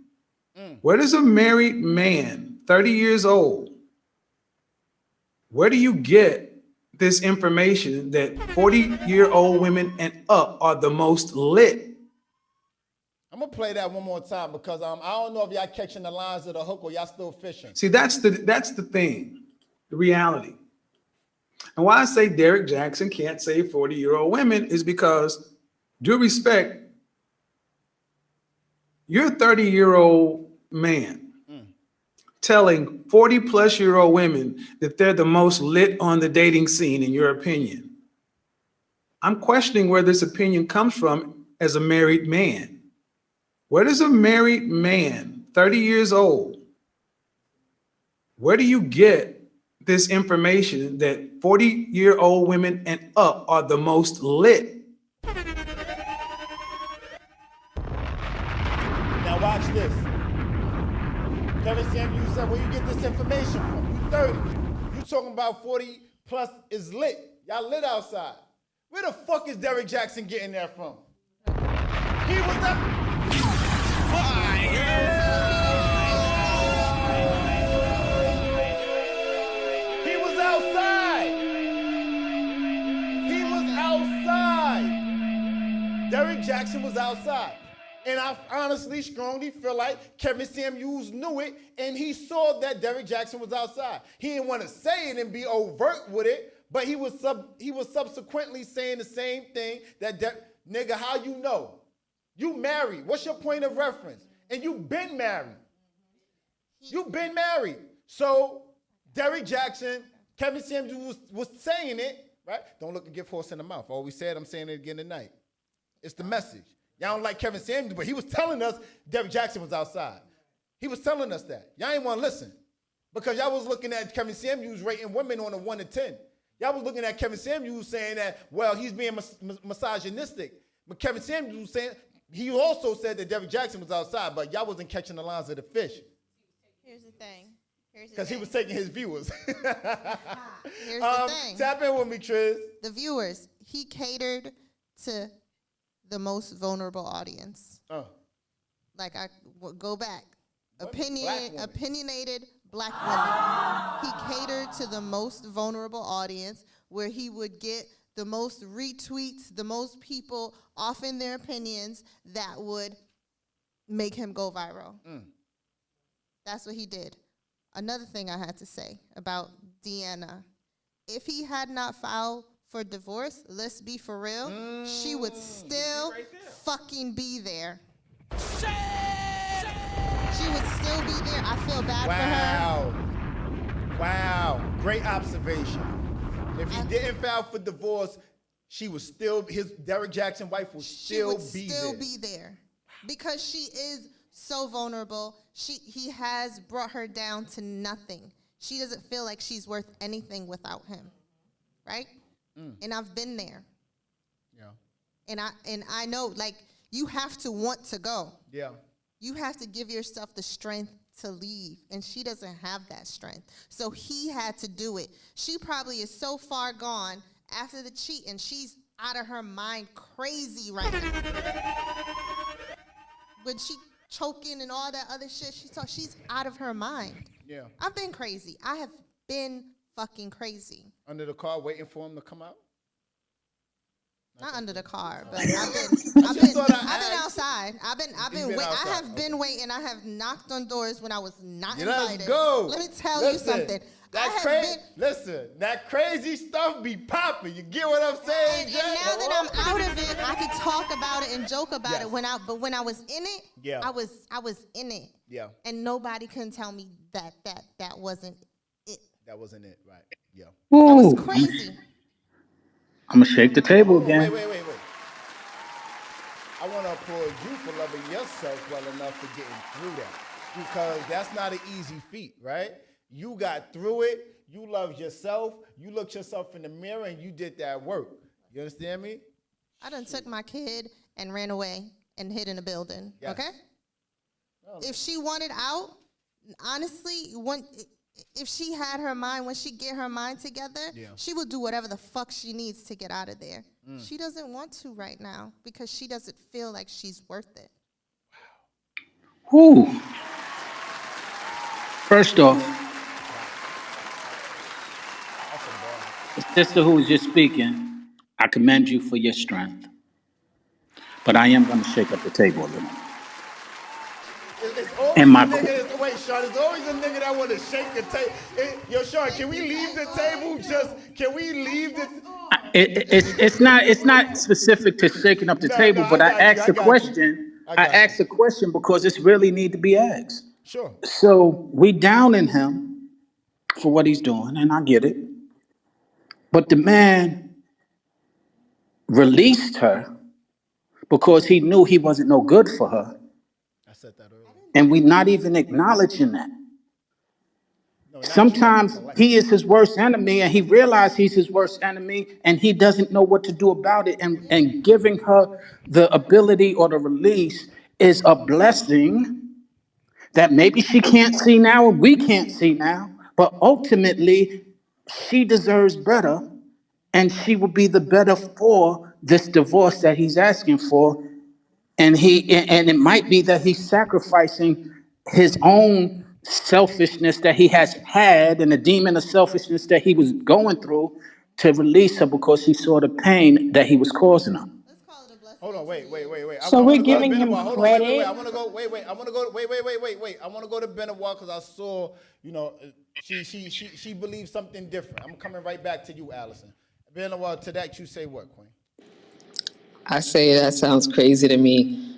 Where does a married man, 30 years old, where do you get this information that 40-year-old women and up are the most lit? I'm gonna play that one more time because I don't know if y'all catching the lines of the hook or y'all still fishing. See, that's the thing, the reality. And why I say Derrick Jaxn can't save 40-year-old women is because, due respect, you're a 30-year-old man telling 40-plus-year-old women that they're the most lit on the dating scene, in your opinion. I'm questioning where this opinion comes from as a married man. Where does a married man, 30 years old, where do you get this information that 40-year-old women and up are the most lit? Now watch this. Kevin Samuels said, where you get this information from? You 30. You talking about 40 plus is lit. Y'all lit outside. Where the fuck is Derrick Jaxn getting that from? He was up. He was outside. He was outside. Derrick Jaxn was outside. And I honestly, strongly feel like Kevin Samuels knew it, and he saw that Derrick Jaxn was outside. He didn't want to say it and be overt with it, but he was subsequently saying the same thing that nigga, how you know? You married. What's your point of reference? And you been married. You been married. So Derrick Jaxn, Kevin Samuels was saying it, right? Don't look a gift horse in the mouth. Always said, I'm saying it again tonight. It's the message. Y'all don't like Kevin Samuels, but he was telling us Derrick Jaxn was outside. He was telling us that. Y'all ain't want to listen because y'all was looking at Kevin Samuels rating women on a 1 to 10. Y'all was looking at Kevin Samuels saying that, well, he's being misogynistic. But Kevin Samuels was saying, he also said that Derrick Jaxn was outside, but y'all wasn't catching the lines of the fish. Here's the thing. Because he was taking his viewers. Here's the thing. Tap in with me, Triz. The viewers, he catered to the most vulnerable audience. Like go back. Opinionated black women. He catered to the most vulnerable audience where he would get the most retweets, the most people offering their opinions that would make him go viral. That's what he did. Another thing I had to say about Deanna, if he had not filed for divorce, let's be for real, she would still fucking be there. She would still be there. I feel bad for her. Wow. Great observation. If he didn't file for divorce, she was still, Derrick Jaxn wife would still be there. Because she is so vulnerable. He has brought her down to nothing. She doesn't feel like she's worth anything without him. Right? And I've been there. Yeah. And I know, like, you have to want to go. Yeah. You have to give yourself the strength to leave, and she doesn't have that strength. So he had to do it. She probably is so far gone after the cheat, and she's out of her mind crazy right now. When she choking and all that other shit, she's out of her mind. Yeah. I've been crazy. I have been fucking crazy. Under the car waiting for him to come out? Not under the car, but I've been outside. I have been waiting. I have knocked on doors when I was not invited. Let's go. Let me tell you something. That crazy stuff be popping. You get what I'm saying, and now that I'm out of it, I can talk about it and joke about it. But when I was in it, I was in it. Yeah. And nobody can tell me that wasn't it. That wasn't it, right? Yeah. That was crazy. I'm gonna shake the table again. Wait. I want to applaud you for loving yourself well enough for getting through that, because that's not an easy feat, right? You got through it. You loved yourself. You looked yourself in the mirror and you did that work. You understand me? I done took my kid and ran away and hid in a building. Yes. Okay? If she wanted out, honestly, if she had her mind, when she get her mind together, she will do whatever the fuck she needs to get out of there. She doesn't want to right now because she doesn't feel like she's worth it. Whew. First off, the sister who was just speaking, I commend you for your strength. But I am going to shake up the table a little. It's always And my a nigga. Wait, Sean. There's always a nigga that want to shake the table. Yo, Sean, can we leave the table? Can we leave the? It's not specific to shaking up the table, but I asked a question. I asked a question because it's really need to be asked. Sure. So we downing him for what he's doing, and I get it. But the man released her because he knew he wasn't no good for her. I said that earlier. And we're not even acknowledging that. Sometimes he is his worst enemy and he realizes he's his worst enemy and he doesn't know what to do about it. And giving her the ability or the release is a blessing that maybe she can't see now and we can't see now. But ultimately, she deserves better and she will be the better for this divorce that he's asking for. And it might be that he's sacrificing his own selfishness that he has had and the demon of selfishness that he was going through to release her because he saw the pain that he was causing her. Hold on, wait. So we're giving him Hold on, wait. I want to go. Wait. I want to go. Wait. I want to go to Benoit because I saw, she believes something different. I'm coming right back to you, Allison. Benoit, to that you say what, Queen? I say that sounds crazy to me.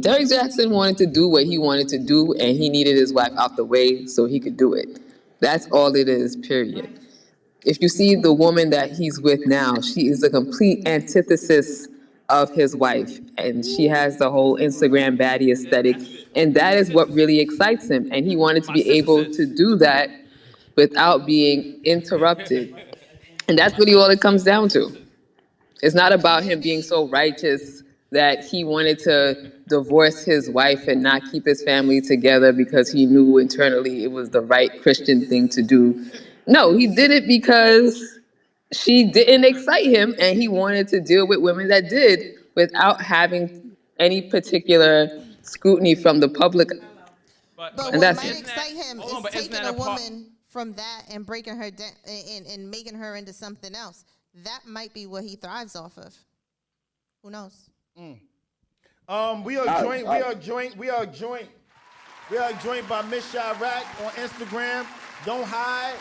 Derrick Jaxn wanted to do what he wanted to do, and he needed his wife out the way so he could do it. That's all it is, period. If you see the woman that he's with now, she is a complete antithesis of his wife, and she has the whole Instagram baddie aesthetic, and that is what really excites him, and he wanted to be able to do that without being interrupted. And that's really all it comes down to. It's not about him being so righteous that he wanted to divorce his wife and not keep his family together because he knew internally it was the right Christian thing to do. No, he did it because she didn't excite him and he wanted to deal with women that did without having any particular scrutiny from the public. But And what that's might it. excite him is taking a woman from that and breaking her down and making her into something else. That might be what he thrives off of. Who knows? We are joined by Miss Chirac on Instagram. Don't hide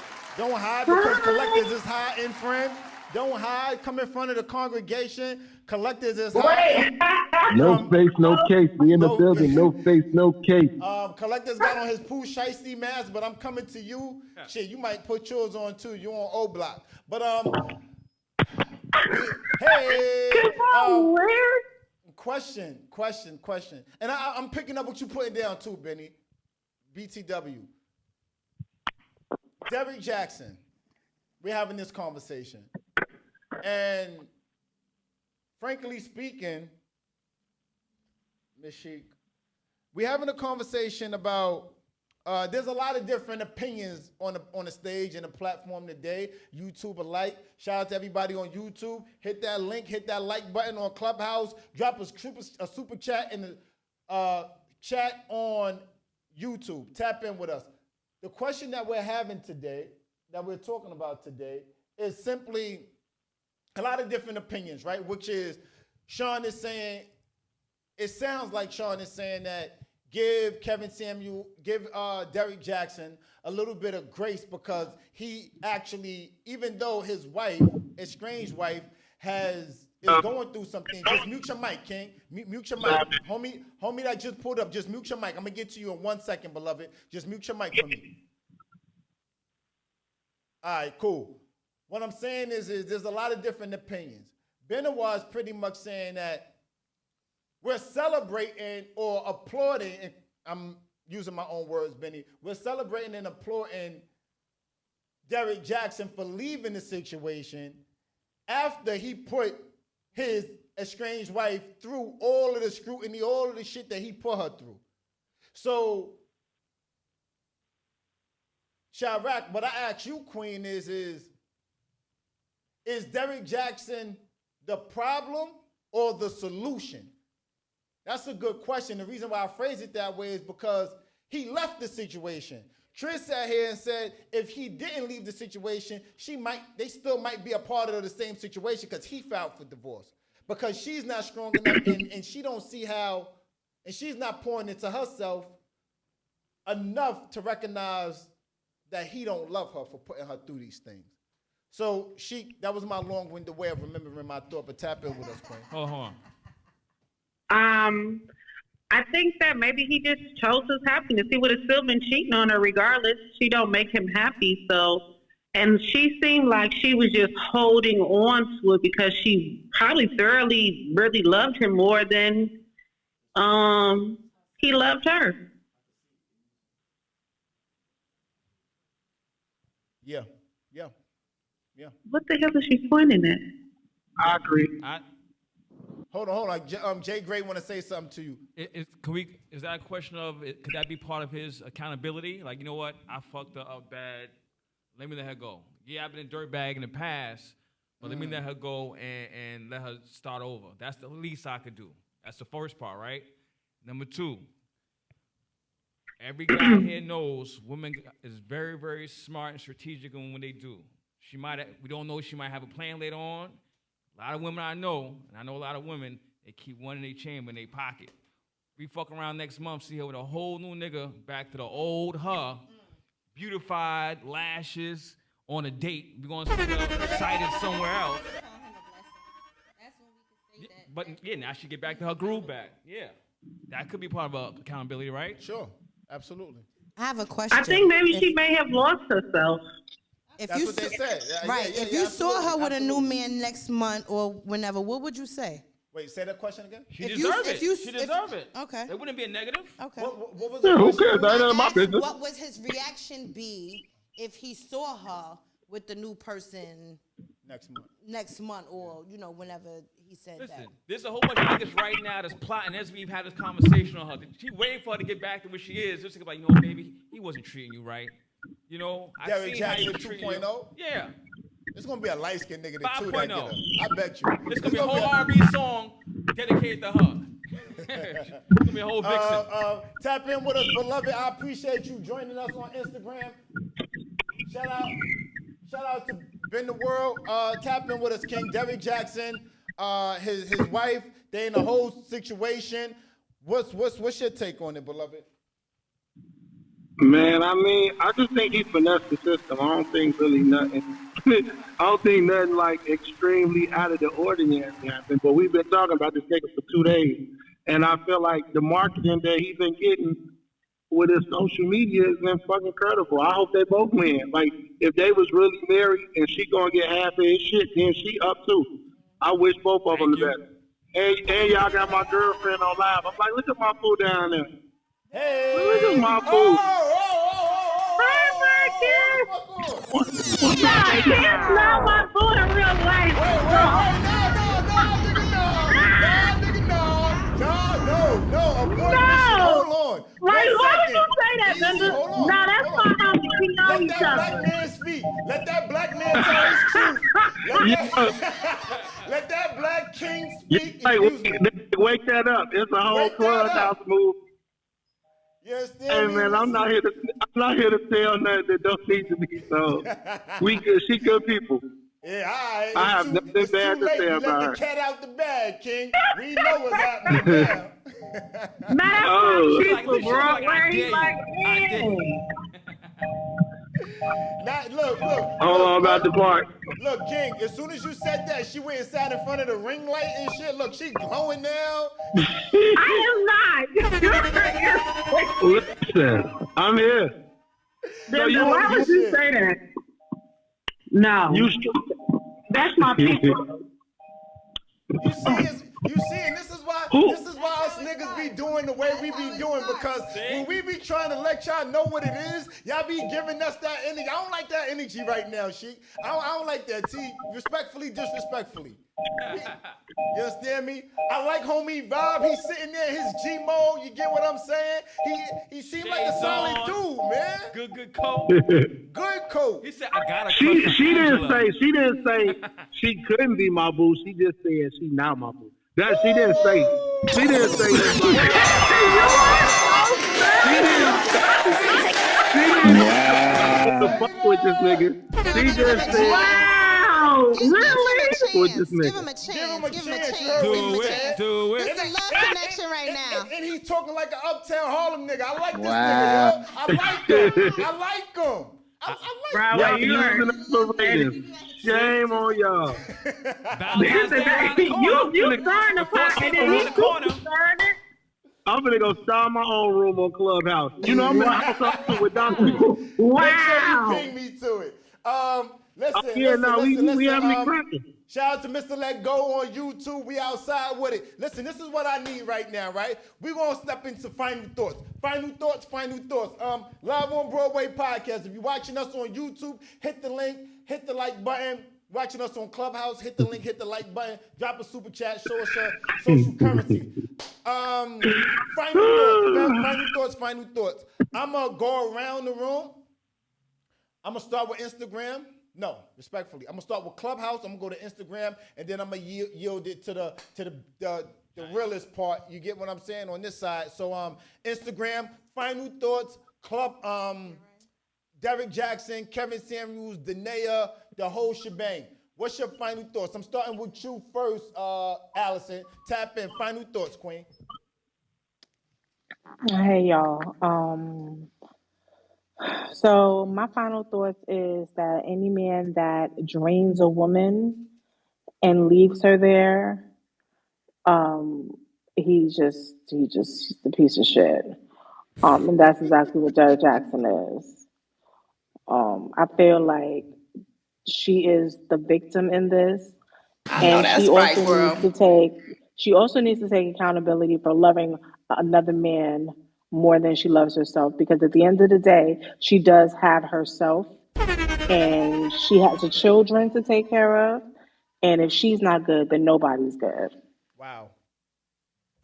because Collectors is hiding, friend. Don't hide. Come in front of the congregation. Collectors is hiding. No space, no case. We in the building. No space, no case. Collectors got on his Pooh Shiesty mask, but I'm coming to you. Shit, you might put yours on too. You on O Block. But hey. Question. And I'm picking up what you putting down too, Benny. BTW. Derrick Jaxn. We're having this conversation. And frankly speaking, Ms. Sheik, we're having a conversation about there's a lot of different opinions on the stage and the platform today. YouTube alike. Shout out to everybody on YouTube. Hit that link, hit that like button on Clubhouse. Drop a super chat in the chat on YouTube. Tap in with us. The question that we're having today, that we're talking about today, is simply a lot of different opinions, right? Which is, Sean is saying, it sounds like Sean is saying that give Derrick Jaxn a little bit of grace because he actually, even though his wife, estranged wife, is going through something. Just mute your mic, King. Mute your mic. Homie that just pulled up, just mute your mic. I'm going to get to you in 1 second, beloved. Just mute your mic for me. All right, cool. What I'm saying is there's a lot of different opinions. Benoit is pretty much saying that we're celebrating or applauding, and I'm using my own words, Benny. We're celebrating and applauding Derrick Jaxn for leaving the situation after he put his estranged wife through all of the scrutiny, all of the shit that he put her through. So Chirac, what I ask you, Queen, is Derrick Jaxn the problem or the solution? That's a good question. The reason why I phrase it that way is because he left the situation. Trish sat here and said if he didn't leave the situation, they still might be a part of the same situation because he filed for divorce. Because she's not strong enough and she don't see how, and she's not pouring into herself enough to recognize that he don't love her for putting her through these things. So that was my long-winded way of remembering my thought, but tap in with us, Queen. Hold on. I think that maybe he just chose his happiness. He would have still been cheating on her regardless. She don't make him happy, and she seemed like she was just holding on to it because she probably thoroughly really loved him more than he loved her. Yeah. What the hell is she pointing at? I agree. Hold on. Jay Gray want to say something to you. Is that a question of, could that be part of his accountability? Like, you know what? I fucked her up bad. Let me let her go. Yeah, I've been a dirtbag in the past, but let me let her go and let her start over. That's the least I could do. That's the first part, right? Number two, every guy here knows women is very, very smart and strategic in what they do. We don't know, she might have a plan later on. A lot of women I know, and I know a lot of women, they keep one in their chamber in their pocket. We fuck around next month, see her with a whole new nigga, back to the old her, beautified, lashes, on a date. We're going to excited somewhere else. But yeah, now she get back to her groove back. Yeah, that could be part of accountability, right? Sure, absolutely. I have a question. I think maybe she may have lost herself. That's what they said. Right. If you saw her with a new man next month or whenever, what would you say? Wait, say that question again? She deserves it. She deserves it. Okay. It wouldn't be a negative. Okay. What was Yeah, the who question? cares? That ain't my business. What would his reaction be if he saw her with the new person next month or, whenever he said Listen, that? there's a whole bunch of niggas right now that's plotting as we've had this conversation on her. She waiting for her to get back to where she is. Just think about, baby, he wasn't treating you right. I Derrick seen how he Jaxn was treating 2.0? you. Yeah. It's going to be a light-skinned nigga that 5.0. get her. I bet you. It's going to be a whole R&B song dedicated to her. It's going to be a whole vixen. Tap in with us, beloved. I appreciate you joining us on Instagram. Shout out to Ben the World. Tap in with us, King. Derrick Jaxn, his wife, they in the whole situation. What's your take on it, beloved? Man, I just think he finessed the system. I don't think really nothing. I don't think nothing like extremely out of the ordinary happened. But we've been talking about this nigga for 2 days, and I feel like the marketing that he's been getting with his social media has been fucking credible. I hope they both win. Like, if they was really married and she gonna get half of his shit, then she up too. I wish both of them the best. And y'all got my girlfriend on live. I'm like, look at my food down there. Hey! Look at my food. That's not my food in real life. No. Hold on. Why would you say that, Linda? Hold on. No, that's my house. We know each other. Let that black man speak. Let that black man tell his truth. Let that black king speak. Wake that up. It's a whole clubhouse move. Yes, hey man, I'm not here to tell nothing that don't need to be told. She good people. Yeah, all right. I have nothing bad to say about her. Let the cat out the bag, King. We know what's happening now. Man, people, bro. Where he like, Look. I'm about to park. Look, King, as soon as you said that, she went and sat in front of the ring light and shit. Look, she glowing now. I am not. Listen, I'm here. Why would you say that? No. That's my people. You see, and this is why I niggas be doing the way we be doing because when we be trying to let y'all know what it is, y'all be giving us that energy. I don't like that energy right now, Sheik. I don't like that. T, respectfully, disrespectfully. You understand me? I like homie vibe. He's sitting there, his G mode. You get what I'm saying? He seemed like a solid dude, man. Good coat. Good coat. He said, I got a She didn't say she couldn't be my boo. She just said she not my boo. That she didn't say. She didn't say that. Fuck with this nigga. She just said. Wow, really? With this nigga. Give him a chance. Do it. It's a love connection right now. And he's talking like an uptown Harlem nigga. I like this Wow. nigga, yo. I like him. I like Y'all using us for ratings. Shame on y'all. You starting the pot and then he started. I'm gonna go start my own room on Clubhouse. You know I'm in the house with Dr. Wow. Make sure you ping me to it. Listen. We having it cracking. Shout out to Mr. Let Go on YouTube. We outside with it. Listen, this is what I need right now, right? We're going to step into final thoughts. Final thoughts. Live on Broadway podcast. If you're watching us on YouTube, hit the link, hit the like button. Watching us on Clubhouse, hit the link, hit the like button, drop a super chat, show us your social currency. Final thoughts. I'm going to go around the room. I'm going to start with Instagram. No, respectfully. I'm going to start with Clubhouse. I'm going to go to Instagram, and then I'm going to yield it to the realest part. You get what I'm saying on this side. So Instagram, final thoughts, Derrick Jaxn, Kevin Samuels, Danae, the whole shebang. What's your final thoughts? I'm starting with you first, Allison. Tap in. Final thoughts, Queen. Hey, y'all. So my final thoughts is that any man that drains a woman and leaves her there, he's just a piece of shit. And that's exactly what Derrick Jaxn is. I feel like she is the victim in this, and she also needs to take accountability for loving another man more than she loves herself, because at the end of the day, she does have herself and she has the children to take care of. And if she's not good, then nobody's good. Wow.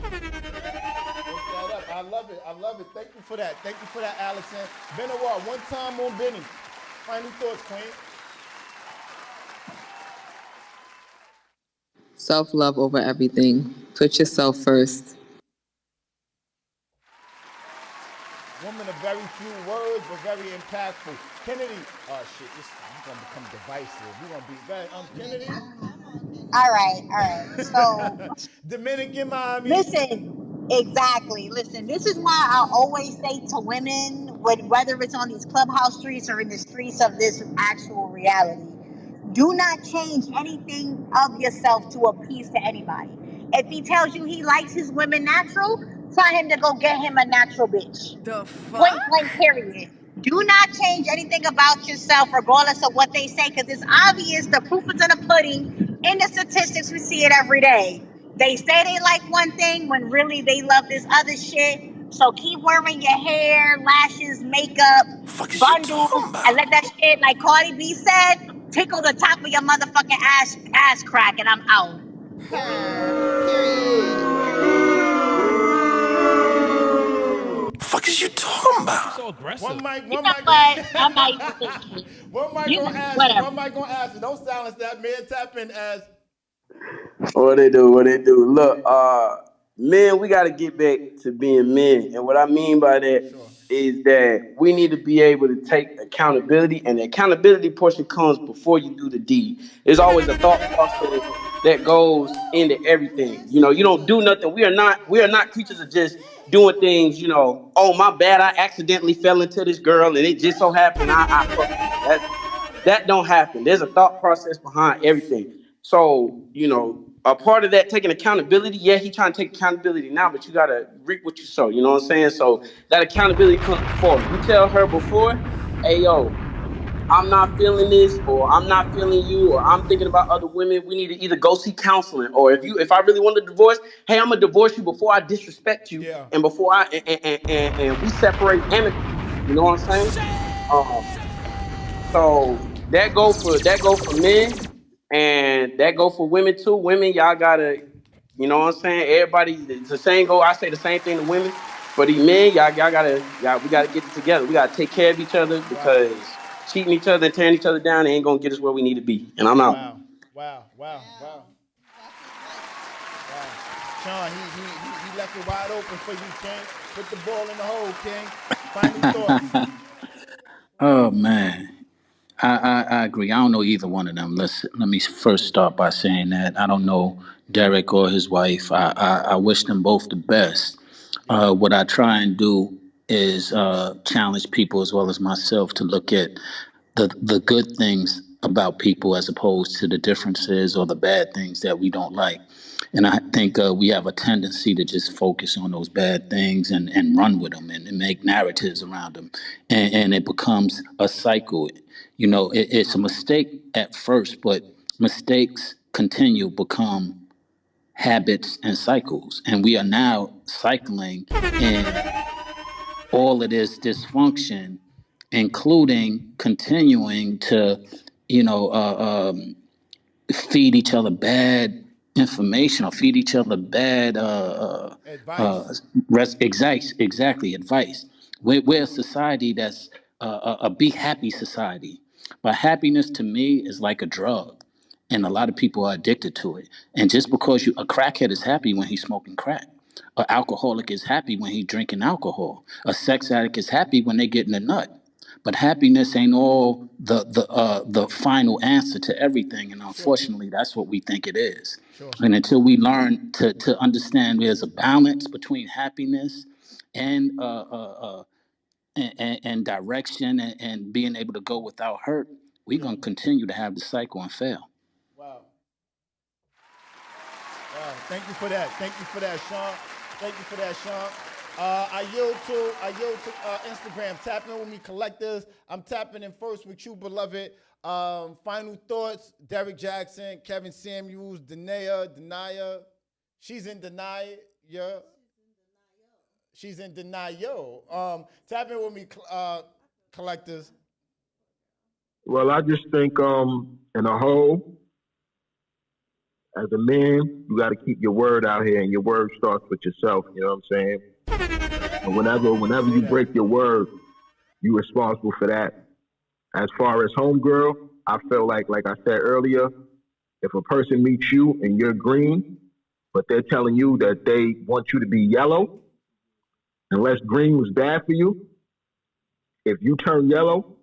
I love it. Thank you for that, Allison. Benoit, one time on Benny. Final thoughts, Queen. Self-love over everything. Put yourself first. Woman of very few words, but very impactful. Kennedy, I'm going to become divisive. We're going to be very, Kennedy. All right. So, Dominican Miami. Listen, this is why I always say to women, whether it's on these clubhouse streets or in the streets of this actual reality, do not change anything of yourself to appease to anybody. If he tells you he likes his women natural, tell him to go get him a natural bitch. The fuck? Point blank, period. Do not change anything about yourself regardless of what they say, because it's obvious. The proof is in the pudding. In the statistics, we see it every day. They say they like one thing when really they love this other shit. So keep wearing your hair, lashes, makeup, bundles, and let that shit, like Cardi B said, tickle the top of your motherfucking ass crack, and I'm out. Fuck is you talking about? So aggressive. One mic gonna ask you. Don't silence that man. Tap in as. What they do? Look, men, we got to get back to being men. And what I mean by that is that we need to be able to take accountability, and the accountability portion comes before you do the deed. There's always a thought process that goes into everything. You know, you don't do nothing. We are not creatures of just doing things, you know, oh, my bad, I accidentally fell into this girl and it just so happened that don't happen. There's a thought process behind everything. So, you know, a part of that taking accountability, yeah, he trying to take accountability now, but you got to reap what you sow, you know what I'm saying? So that accountability comes before. You tell her before, hey, yo, I'm not feeling this, or I'm not feeling you, or I'm thinking about other women, we need to either go see counseling, or if I really want a divorce, hey, I'm gonna divorce you before I disrespect you, and before and we separate amicably. You know what I'm saying? So that go for men, and that go for women too. Women, y'all gotta, you know what I'm saying? Everybody, it's the same go. I say the same thing to women. For the men, we gotta get it together. We gotta take care of each other because cheating each other and tearing each other down ain't gonna get us where we need to be. And I'm out. Wow. Sean, he left it wide open for you, King. Put the ball in the hole, King. Final thoughts. Oh man, I agree. I don't know either one of them. Let me first start by saying that I don't know Derrick or his wife. I wish them both the best. What I try and do is challenge people as well as myself to look at the good things about people as opposed to the differences or the bad things that we don't like. And I think we have a tendency to just focus on those bad things and run with them and make narratives around them. And it becomes a cycle. You know, it's a mistake at first, but mistakes become habits and cycles. And we are now cycling in all of this dysfunction, including continuing to, you know, feed each other bad information or feed each other bad advice. Exactly advice. We're a society that's a be happy society, but happiness to me is like a drug, and a lot of people are addicted to it. And just because a crackhead is happy when he's smoking crack, an alcoholic is happy when he's drinking alcohol, a sex addict is happy when they're getting a nut. But happiness ain't all the final answer to everything, and unfortunately, that's what we think it is. And until we learn to understand there's a balance between happiness and and direction and being able to go without hurt, we're gonna continue to have the cycle and fail. Wow. Thank you for that. Sean. I yield to Instagram. Tap in with me, collectors. I'm tapping in first with you, beloved. Final thoughts. Derrick Jaxn, Kevin Samuels, Denia. She's in denial. Yeah. She's in denial. Tap in with me, collectors. Well, I just think, in a whole, as a man, you got to keep your word out here, and your word starts with yourself. You know what I'm saying? And whenever you break your word, you're responsible for that. As far as homegirl, I feel like I said earlier, if a person meets you and you're green, but they're telling you that they want you to be yellow, unless green was bad for you, if you turn yellow,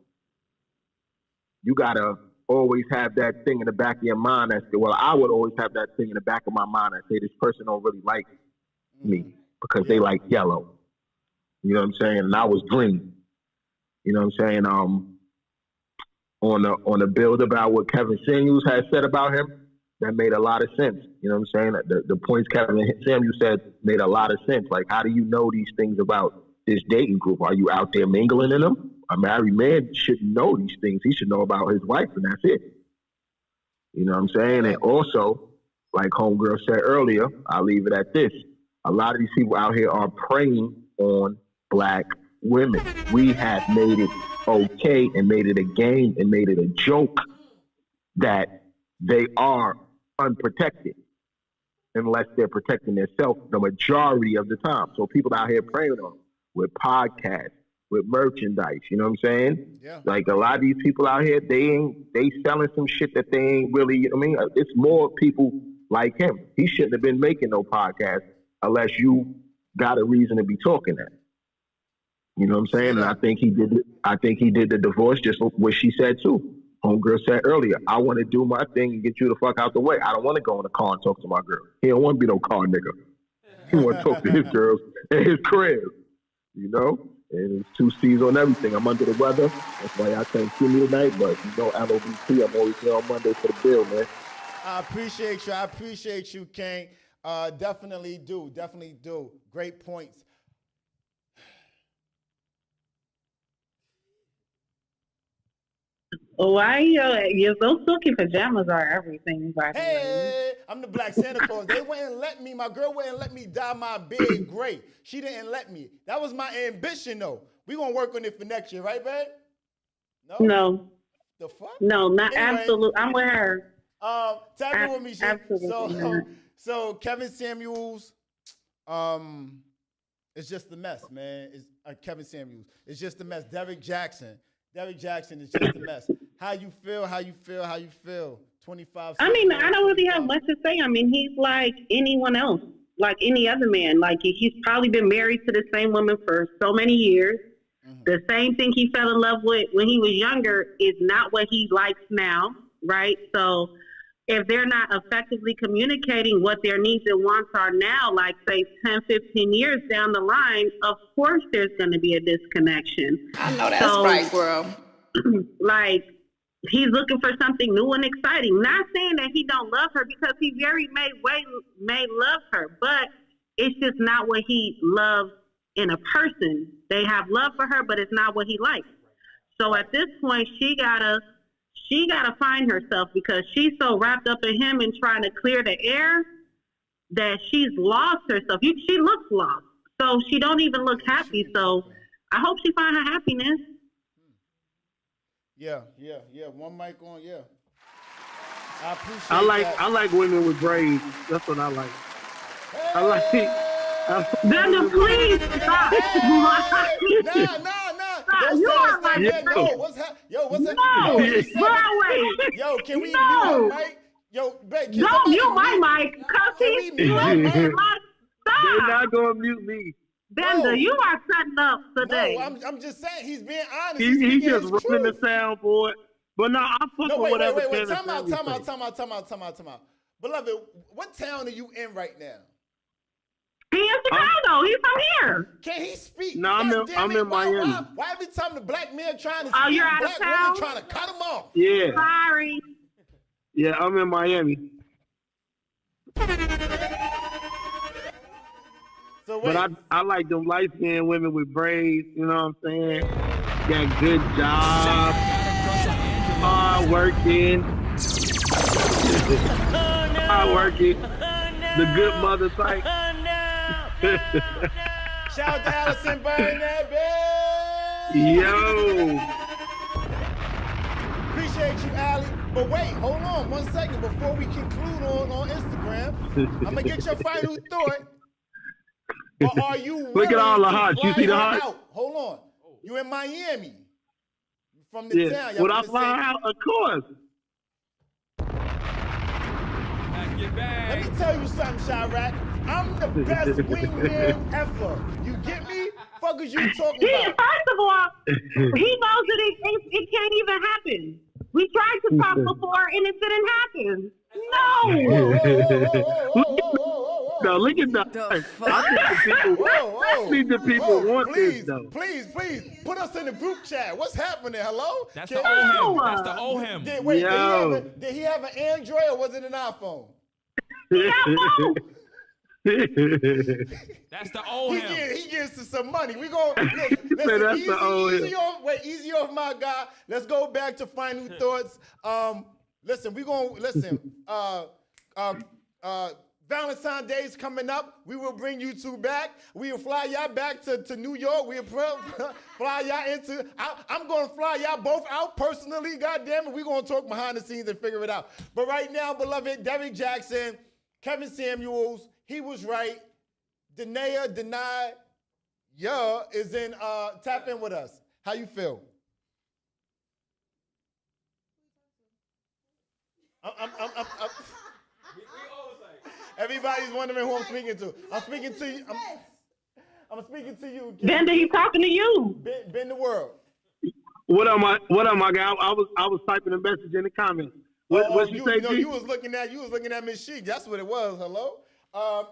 you gotta always have that thing in the back of your mind. I would always have that thing in the back of my mind. I say, this person don't really like me because they like yellow. You know what I'm saying? And I was green. You know what I'm saying? On the build about what Kevin Samuels had said about him, that made a lot of sense. You know what I'm saying? The points Kevin Samuels said made a lot of sense. Like, how do you know these things about this dating group? Are you out there mingling in them? A married man shouldn't know these things. He should know about his wife, and that's it. You know what I'm saying? And also, like Homegirl said earlier, I'll leave it at this. A lot of these people out here are preying on black women. We have made it okay and made it a game and made it a joke that they are unprotected unless they're protecting themselves the majority of the time. So people out here preying on them with podcasts, with merchandise, you know what I'm saying? Yeah. Like a lot of these people out here, they selling some shit that they ain't really, it's more people like him. He shouldn't have been making no podcast unless you got a reason to be talking that. You know what I'm saying? And I think he did the divorce just what she said too. Homegirl said earlier, I want to do my thing and get you the fuck out the way. I don't want to go in the car and talk to my girl. He don't want to be no car nigga. He want to talk to his girls at his crib. You know? And it's 2 C's on everything. I'm under the weather. That's why y'all can't see me tonight. But you know, LOBT, I'm always here on Monday for the bill, man. I appreciate you, King. Definitely do. Great points. Why those silky pajamas are everything, by the way. Hey, I'm the Black Santa Claus. They wouldn't let me, my girl wouldn't let me dye my beard gray. She didn't let me. That was my ambition, though. We gonna work on it for next year, right, babe? No. The fuck? No, not Anyway. absolute. I'm with her. Tap in with me, shit. Absolutely. So Kevin Samuels, it's just a mess, man. It's Kevin Samuels. It's just a mess. Derrick Jaxn is just a mess. How you feel? 25. I mean, I don't really have much to say. I mean, he's like anyone else, like any other man. Like he's probably been married to the same woman for so many years. Mm-hmm. The same thing he fell in love with when he was younger is not what he likes now, right? So if they're not effectively communicating what their needs and wants are now, like say 10, 15 years down the line, of course there's going to be a disconnection. I know that's right, girl. Like, he's looking for something new and exciting. Not saying that he don't love her, because he very may love her, but it's just not what he loves in a person. They have love for her, but it's not what he likes. So at this point, she gotta find herself, because she's so wrapped up in him and trying to clear the air that she's lost herself. She looks lost, so she don't even look happy. So I hope she find her happiness. Yeah. One mic on, yeah. I appreciate that. I like women with braids. That's what I like. I like. Then please stop. Nah. You are like what's happening? No, Broadway. Yo, can we mute her mic? Yo, babe, don't mute my mic, cause he's They're not gonna mute me. Bender, you are cutting up today. No, I'm just saying, he's being honest. He's just running the soundboard. But no, I'm fucking with whatever. Wait. Time out. Beloved, what town are you in right now? He in Chicago. He's from here. Can he speak? No, I'm in Miami. Why every time the black man trying to speak, you're out black of town? Women trying to cut him off? Yeah. Sorry. Yeah, I'm in Miami. So but I like them light-skinned women with braids, you know what I'm saying? Got good job, hard working, the good mother type. Shout out to Allison Burnett, babe. Yo. Appreciate you, Allie. But wait, hold on 1 second before we conclude on Instagram. I'm gonna get your final thought. Or are you look at all the hearts? You see the hearts? Hold on. You in Miami? From the town? Would I fly out? Of course. Let me tell you something, Chirac. I'm the best wingman ever. You get me? Fuck is you talking about? First of all, he knows that it can't even happen. We tried to talk before and it didn't happen. No. No, look at that. I think the people want this, though. Please, put us in the group chat. What's happening? Hello? That's the old him. That's the old him. Did he have an Android or was it an iPhone? That's the old him. He gives us some money. We go. Listen, easy off my guy. Let's go back to final thoughts. Listen. Valentine's Day is coming up. We will bring you two back. We will fly y'all back to New York. We'll fly y'all into. I'm going to fly y'all both out personally. God damn it. We're going to talk behind the scenes and figure it out. But right now, beloved, Derrick Jaxn, Kevin Samuels, he was right. Danae denied. Is in. Tap in with us. How you feel? Everybody's wondering who I'm speaking to. I'm speaking to you. I'm speaking to you. Bender, he's talking to you. Ben the world. What up, my guy? I was typing a message in the comments. What you say? No, you was looking at Miss Sheik. That's what it was. Hello.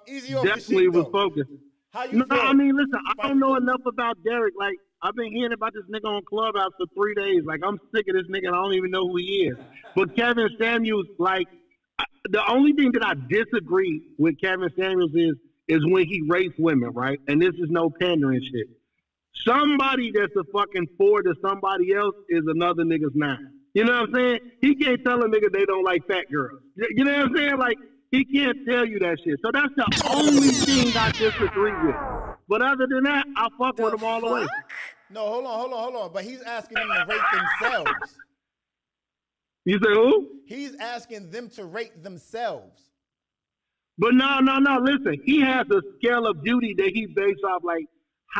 Easy off Definitely Sheik, was though. focused. How you feel? I mean, listen, I don't know enough about Derrick. Like, I've been hearing about this nigga on Clubhouse for 3 days. Like, I'm sick of this nigga and I don't even know who he is. But Kevin Samuels, like, the only thing that I disagree with Kevin Samuels is when he rapes women, right? And this is no pandering shit. Somebody that's a fucking 4 to somebody else is another nigga's 9. You know what I'm saying? He can't tell a nigga they don't like fat girls. You know what I'm saying? Like, he can't tell you that shit. So that's the only thing I disagree with. But other than that, I fuck with him all the way. No, hold on. But he's asking them to rate themselves. You say who? He's asking them to rate themselves. But no. Listen, he has a scale of beauty that he based off like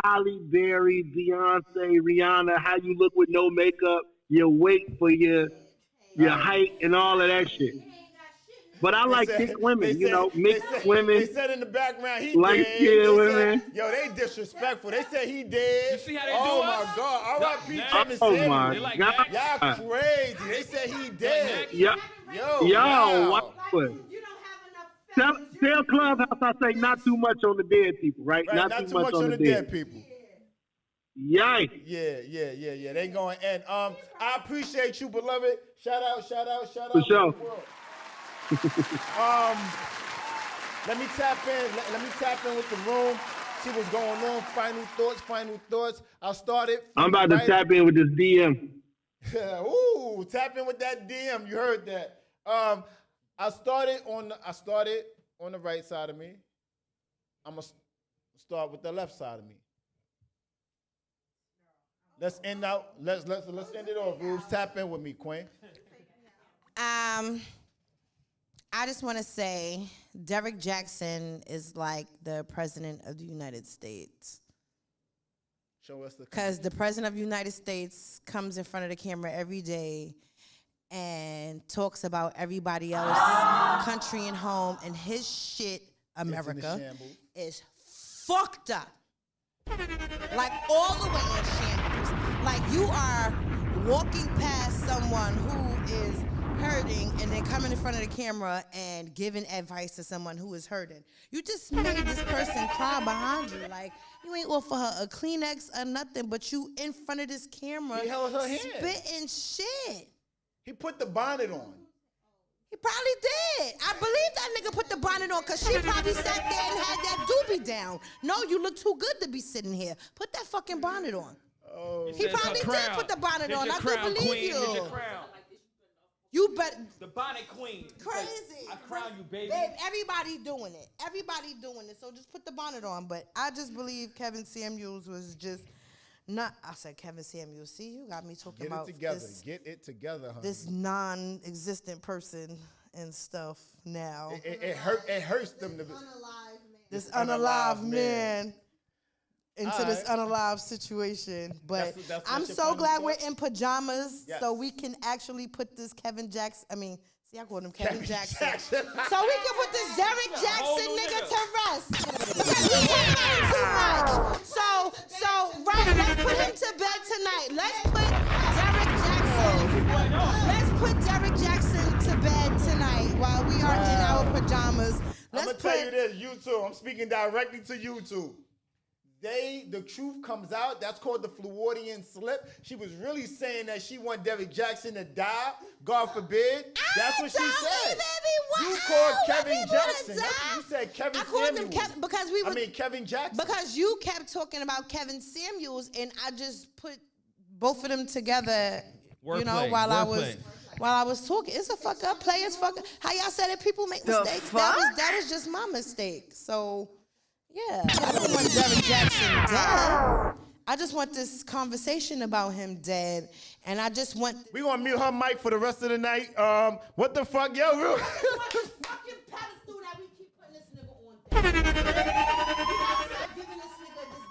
Halle Berry, Beyonce, Rihanna, how you look with no makeup, your weight for your height and all of that shit. But I like thick women, mixed women. They said in the background he light dead. women. Yo, they disrespectful. They said he dead. You see how they oh do my us? God. R.I.P. Kevin Oh Samuels. my God. Y'all crazy. They said he dead. Yo, wow. what? Tell Clubhouse I say not too much on the dead people, right? Not too much on the dead people. Yikes. Yeah. They going and I appreciate you, beloved. Shout out. For sure. Let me tap in with the room. See what's going on. Final thoughts. I'm about to tap in with this DM. Ooh, tap in with that DM. You heard that. I started on the right side of me. I'm gonna start with the left side of me. Let's end it off. Rules, tap in with me, Queen. I just want to say Derrick Jaxn is like the president of the United States. Show us the. Because the president of the United States comes in front of the camera every day and talks about everybody else, country and home, and his shit, America, is fucked up. Like all the way in shambles. Like you are walking past someone who is hurting and then coming in front of the camera and giving advice to someone who is hurting. You just made this person cry behind you. Like you ain't offer her a Kleenex or nothing, but you in front of this camera He held her hand. spitting shit. He put the bonnet on. He probably did. I believe that nigga put the bonnet on because she probably sat there and had that doobie down. No, you look too good to be sitting here. Put that fucking bonnet on. Oh. He probably did put the bonnet on. I do believe you. Get your crown. You bet. The bonnet queen. Crazy. I crown you, baby. Babe, everybody doing it. Everybody doing it. So just put the bonnet on. But I just believe Kevin Samuels was just not. I said Kevin Samuels. See, you got me talking about Get it together, honey. this non-existent person and stuff now. It hurts them to be. This unalive man. Into this unalive situation. But that's I'm your so final glad thought? we're in pajamas so Yes. we can actually put this Kevin Jaxn. I mean, see, I called him Kevin Jaxn. Jackson. So we can put this Derrick Jaxn nigga to rest. Because we talking too much. So right, let's put him to bed tonight. Let's put Derrick Jaxn to bed tonight while we are in our pajamas. I'm gonna tell you this, YouTube. I'm speaking directly to YouTube. The truth comes out. That's called the Floridian slip. She was really saying that she want Derrick Jaxn to die. God forbid. That's what she said. You called Kevin Jackson. That's what you said. Kevin I called Samuels. him Kevin Jackson. Because you kept talking about Kevin Samuels, and I just put both of them together. Wordplay, while wordplay. I was talking. It's a fuck up. Players fuck up. How y'all said it? People make mistakes. That was just my mistake. So. Yeah, I don't want Derrick Jaxn dead. I just want this conversation about him dead, and I just want. We gonna mute her mic for the rest of the night. What the fuck, yo? Fucking pedestal that we keep putting this nigga on. You gotta stop giving this nigga this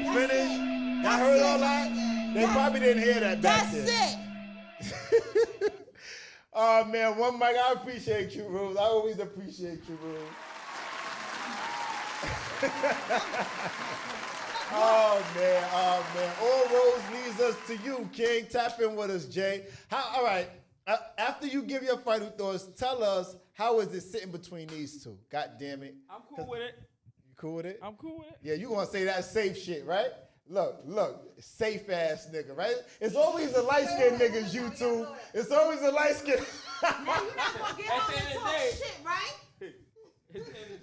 Finished? Y'all heard all that? They probably didn't hear that back there. That's it. Oh man, one mic. I appreciate you, Rose. I always appreciate you, Rose. Oh man. All roads leads us to you, King. Tap in with us, Jay. All right. After you give your final thoughts, tell us how is it sitting between these two? God damn it. I'm cool with it. Cool with it? I'm cool with it. Yeah, you gonna say that safe shit, right? Look, safe ass nigga, right? It's always a light skinned niggas, YouTube. It's always a light skinned. Now you're not gonna get home and talk shit, right?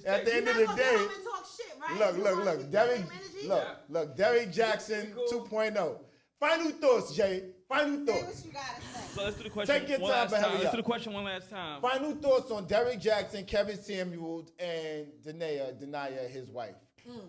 At the end of the day, look, Derrick Jaxn 2.0. Final thoughts, Jay. Final thoughts. So let's do the question Take your one time, last but time. hurry Let's up. do the question one last time. Final thoughts on Derrick Jaxn, Kevin Samuels, and Denia, his wife.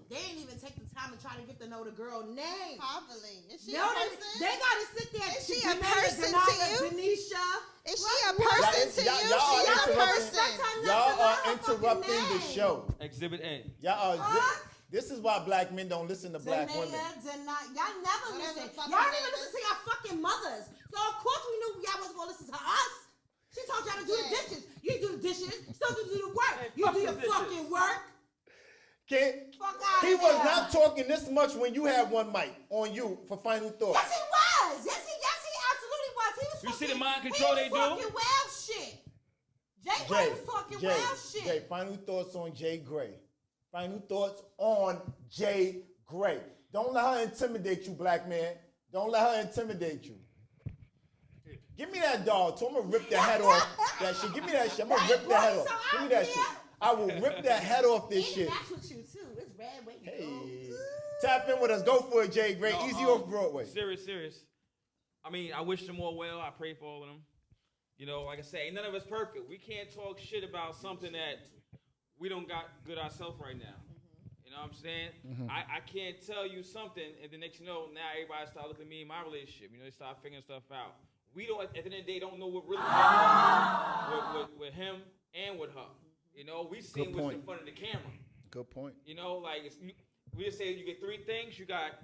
They didn't even take the time to try to get to know the girl name. Probably. Is she No, a person? they gotta sit there. Is she a person to you? Denisha. Is she a person to you? She's a person. Y'all are interrupting the show. Exhibit A. Y'all are. This is why black men don't listen to black women. Y'all never listen. Y'all don't even listen to y'all fucking mothers. So of course we knew y'all wasn't gonna listen to us. She told y'all to do the dishes. You do the dishes. She told you to do the work. You do your fucking work. He was not talking this much when you had one mic on you for final thoughts. Yes, he was. Yes, he absolutely was. He was You fucking, see the mind control they do? fucking wild shit. Jay Gray was talking wild shit. Jay, final thoughts on Jay Gray. Final thoughts on Jay Gray. Don't let her intimidate you, black man. Don't let her intimidate you. Give me that dog, too. I'm gonna rip the head off that shit. Give me that shit. I'm gonna rip the head off. Give me that shit. I will rip the head off this shit. That's with you too. It's red way. Hey. Tap in with us. Go for it, Jay Gray. No, Easy off Broadway. Serious. I mean, I wish them all well. I pray for all of them. You know, like I say, ain't none of us perfect. We can't talk shit about something that we don't got good ourselves right now. You know what I'm saying? I can't tell you something, and the next you know, now everybody start looking at me in my relationship. You know, they start figuring stuff out. We don't, at the end of the day, don't know what really happened with him and with her. You know, we seen what's in front of the camera. Good point. You know, like we just say you get three things. You got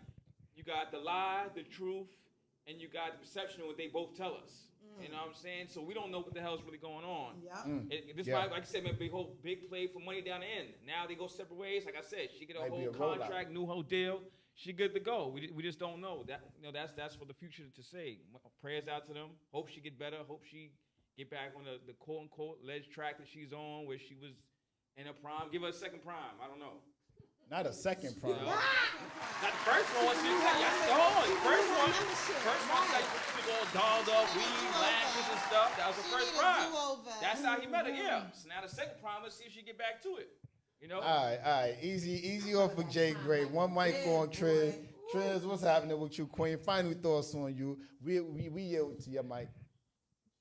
the lie, the truth, and you got the perception of what they both tell us. You know what I'm saying? So we don't know what the hell is really going on. This why, like I said, man, big play for money down the end. Now they go separate ways. Like I said, she get a whole contract, new whole deal. She good to go. We just don't know. That that's for the future to say. Prayers out to them. Hope she get better. Hope she get back on the quote unquote ledge track that she's on, where she was in her prime. Give her a second prime. I don't know. Not a second prime. You know? Not the first one. First one, like she was all dolled up, weed, lashes and stuff. That was the first prime. That's how he met her. Yeah. So now the second prime. Let's see if she get back to it. You know. All right. Easy off of Jay Gray. One mic on Triz. Triz, what's happening with you, Queen? Final thoughts on you. We yield to your mic.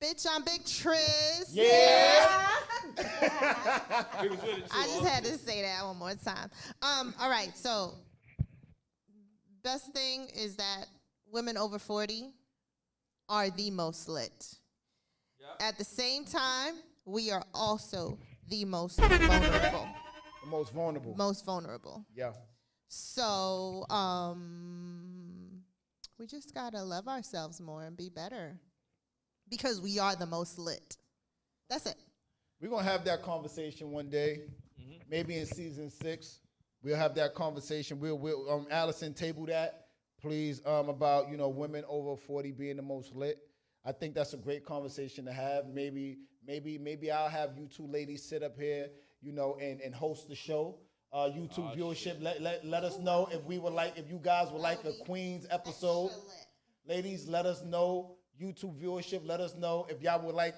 Bitch, I'm Big Triz. Yeah. I just had to say that one more time. All right, so best thing is that women over 40 are the most lit. Yep. At the same time, we are also the most vulnerable. The most vulnerable. Most vulnerable. Yeah. So we just gotta love ourselves more and be better. Because we are the most lit. That's it. We're going to have that conversation one day. Maybe in season 6. We'll have that conversation. We'll Allison, table that, please, about, women over 40 being the most lit. I think that's a great conversation to have. Maybe I'll have you two ladies sit up here, and host the show. YouTube viewership. Let us know if you guys would like a Queens episode. Ladies, let us know. YouTube viewership, let us know if y'all would like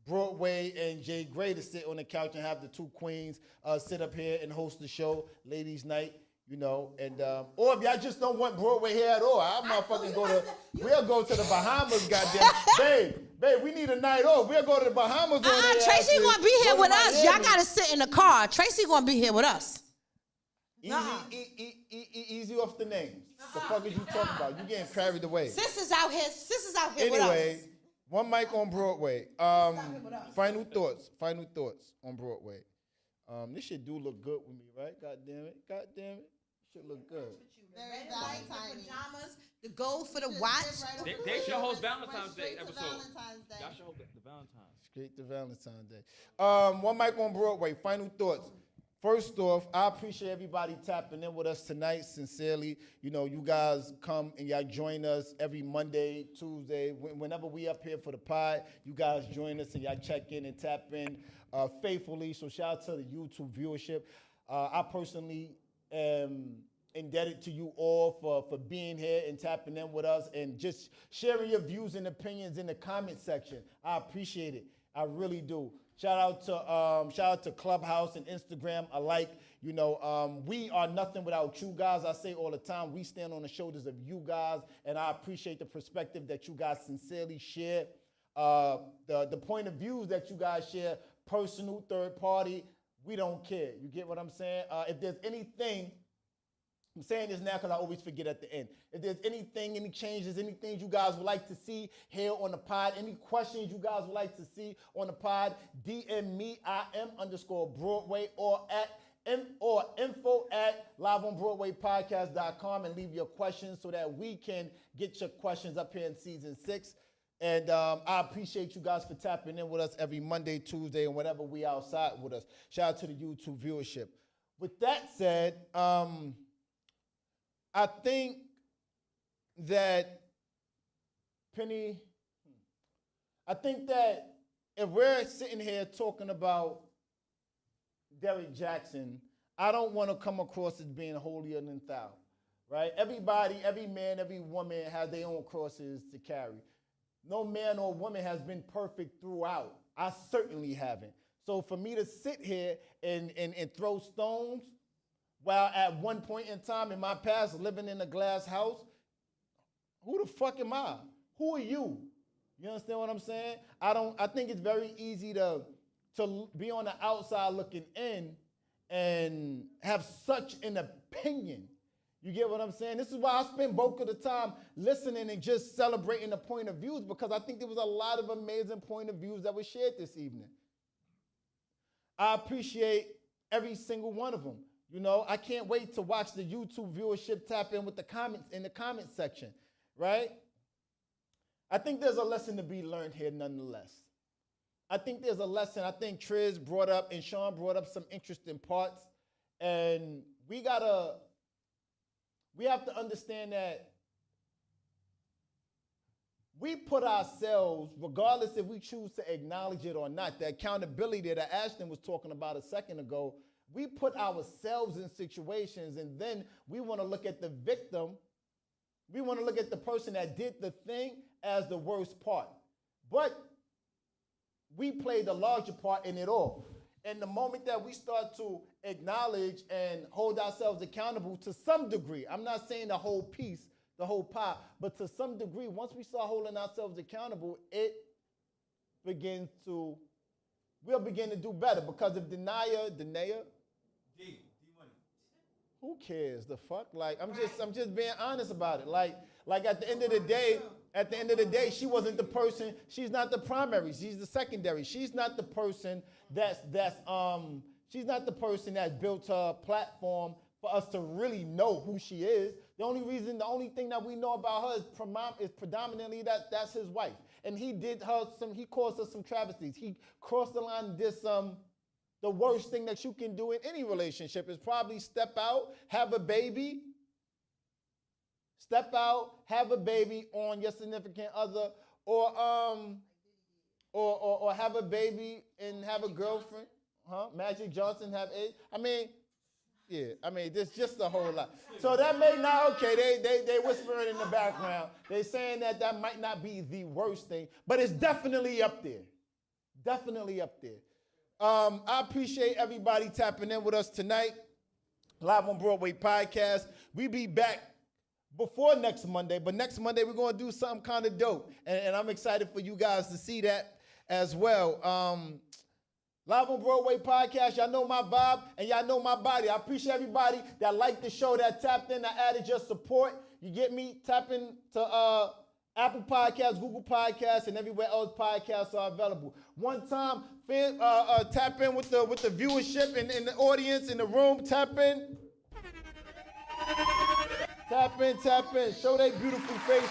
Broadway and Jay Gray to sit on the couch and have the two queens sit up here and host the show, ladies' night, and or if y'all just don't want Broadway here at all, we'll go to the Bahamas, goddamn. Babe, we need a night off. We'll go to the Bahamas. Tracy gonna be here with us. Y'all gotta sit in the car. Tracy gonna be here with us. Easy off the names. The fuck is you talking about? You getting carried away. Sisters out here with us. Anyway, one mic on Broadway. Final thoughts on Broadway. This shit do look good with me, right? God damn it. Shit look good. Very Valentine's pajamas, the gold for the watch. They should host Valentine's Day episode. Y'all should host the Valentine's. Straight to Valentine's Day. One mic on Broadway. Final thoughts. First off, I appreciate everybody tapping in with us tonight. Sincerely, you guys come and y'all join us every Monday, Tuesday, whenever we up here for the pod. You guys join us and y'all check in and tap in faithfully. So shout out to the YouTube viewership. I personally am indebted to you all for being here and tapping in with us and just sharing your views and opinions in the comment section. I appreciate it. I really do. Shout out to Clubhouse and Instagram alike. You know, we are nothing without you guys. I say all the time, we stand on the shoulders of you guys, and I appreciate the perspective that you guys sincerely share. The point of views that you guys share, personal, third party, we don't care. You get what I'm saying? If there's anything, I'm saying this now because I always forget at the end. If there's anything, any changes, anything you guys would like to see here on the pod, any questions you guys would like to see on the pod, DM me, IM_Broadway, or info@liveonbroadwaypodcast.com and leave your questions so that we can get your questions up here in season 6. And I appreciate you guys for tapping in with us every Monday, Tuesday, and whenever we outside with us. Shout out to the YouTube viewership. With that said, I think that if we're sitting here talking about Derrick Jaxn, I don't want to come across as being holier than thou, right? Everybody, every man, every woman has their own crosses to carry. No man or woman has been perfect throughout. I certainly haven't. So for me to sit here and throw stones while at one point in time in my past living in a glass house, who the fuck am I? Who are you? You understand what I'm saying? I think it's very easy to be on the outside looking in and have such an opinion. You get what I'm saying? This is why I spend bulk of the time listening and just celebrating the point of views, because I think there was a lot of amazing point of views that were shared this evening. I appreciate every single one of them. You know, I can't wait to watch the YouTube viewership tap in with the comments in the comment section, right? I think there's a lesson to be learned here nonetheless. I think there's a lesson. I think Triz brought up and Sean brought up some interesting parts. And we have to understand that we put ourselves, regardless if we choose to acknowledge it or not, the accountability that Ashton was talking about a second ago, we put ourselves in situations and then we want to look at the victim. We want to look at the person that did the thing as the worst part. But we play the larger part in it all. And the moment that we start to acknowledge and hold ourselves accountable to some degree, I'm not saying the whole piece, the whole pie, but to some degree, once we start holding ourselves accountable, we'll begin to do better. Because if Denaya, who cares? The fuck? Like, I'm just being honest about it. Like at the end of the day, she wasn't the person. She's not the primary. She's the secondary. She's not the person she's not the person that built her platform for us to really know who she is. The only thing that we know about her is predominantly that's his wife. And he caused her some travesties. He crossed the line and did the worst thing that you can do in any relationship is probably step out, have a baby. Step out, have a baby on your significant other, or have a baby and have a girlfriend. Magic Johnson have AIDS. There's just a whole lot. So that may not, okay, they whispering in the background. They're saying that might not be the worst thing, but it's definitely up there. Definitely up there. I appreciate everybody tapping in with us tonight. Live on Broadway podcast. We be back before next Monday, but next Monday we're going to do something kind of dope. And I'm excited for you guys to see that as well. Live on Broadway podcast, y'all know my vibe and y'all know my body. I appreciate everybody that liked the show, that tapped in, that added your support. You get me? Tap in to Apple Podcasts, Google Podcasts, and everywhere else podcasts are available. One time, tap in with the viewership in the audience, in the room. Tap in. Tap in. Show their beautiful faces.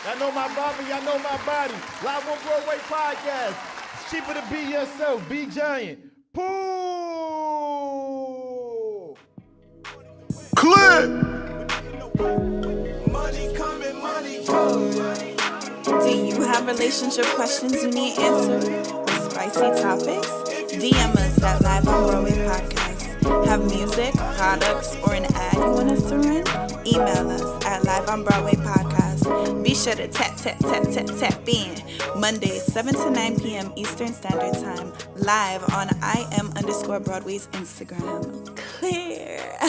Y'all know my body, y'all know my body. Live on Broadway podcast. It's cheaper to be yourself. Be giant. Pooh. Clip. Do you have relationship questions you need answered? Or spicy topics? DM us at Live on Broadway Podcast. Have music, products, or an ad you want us to run? Email us at Live on Broadway Podcast. Be sure to tap in. Mondays, 7 to 9 p.m. Eastern Standard Time. Live on IM_Broadway's Instagram. Clear.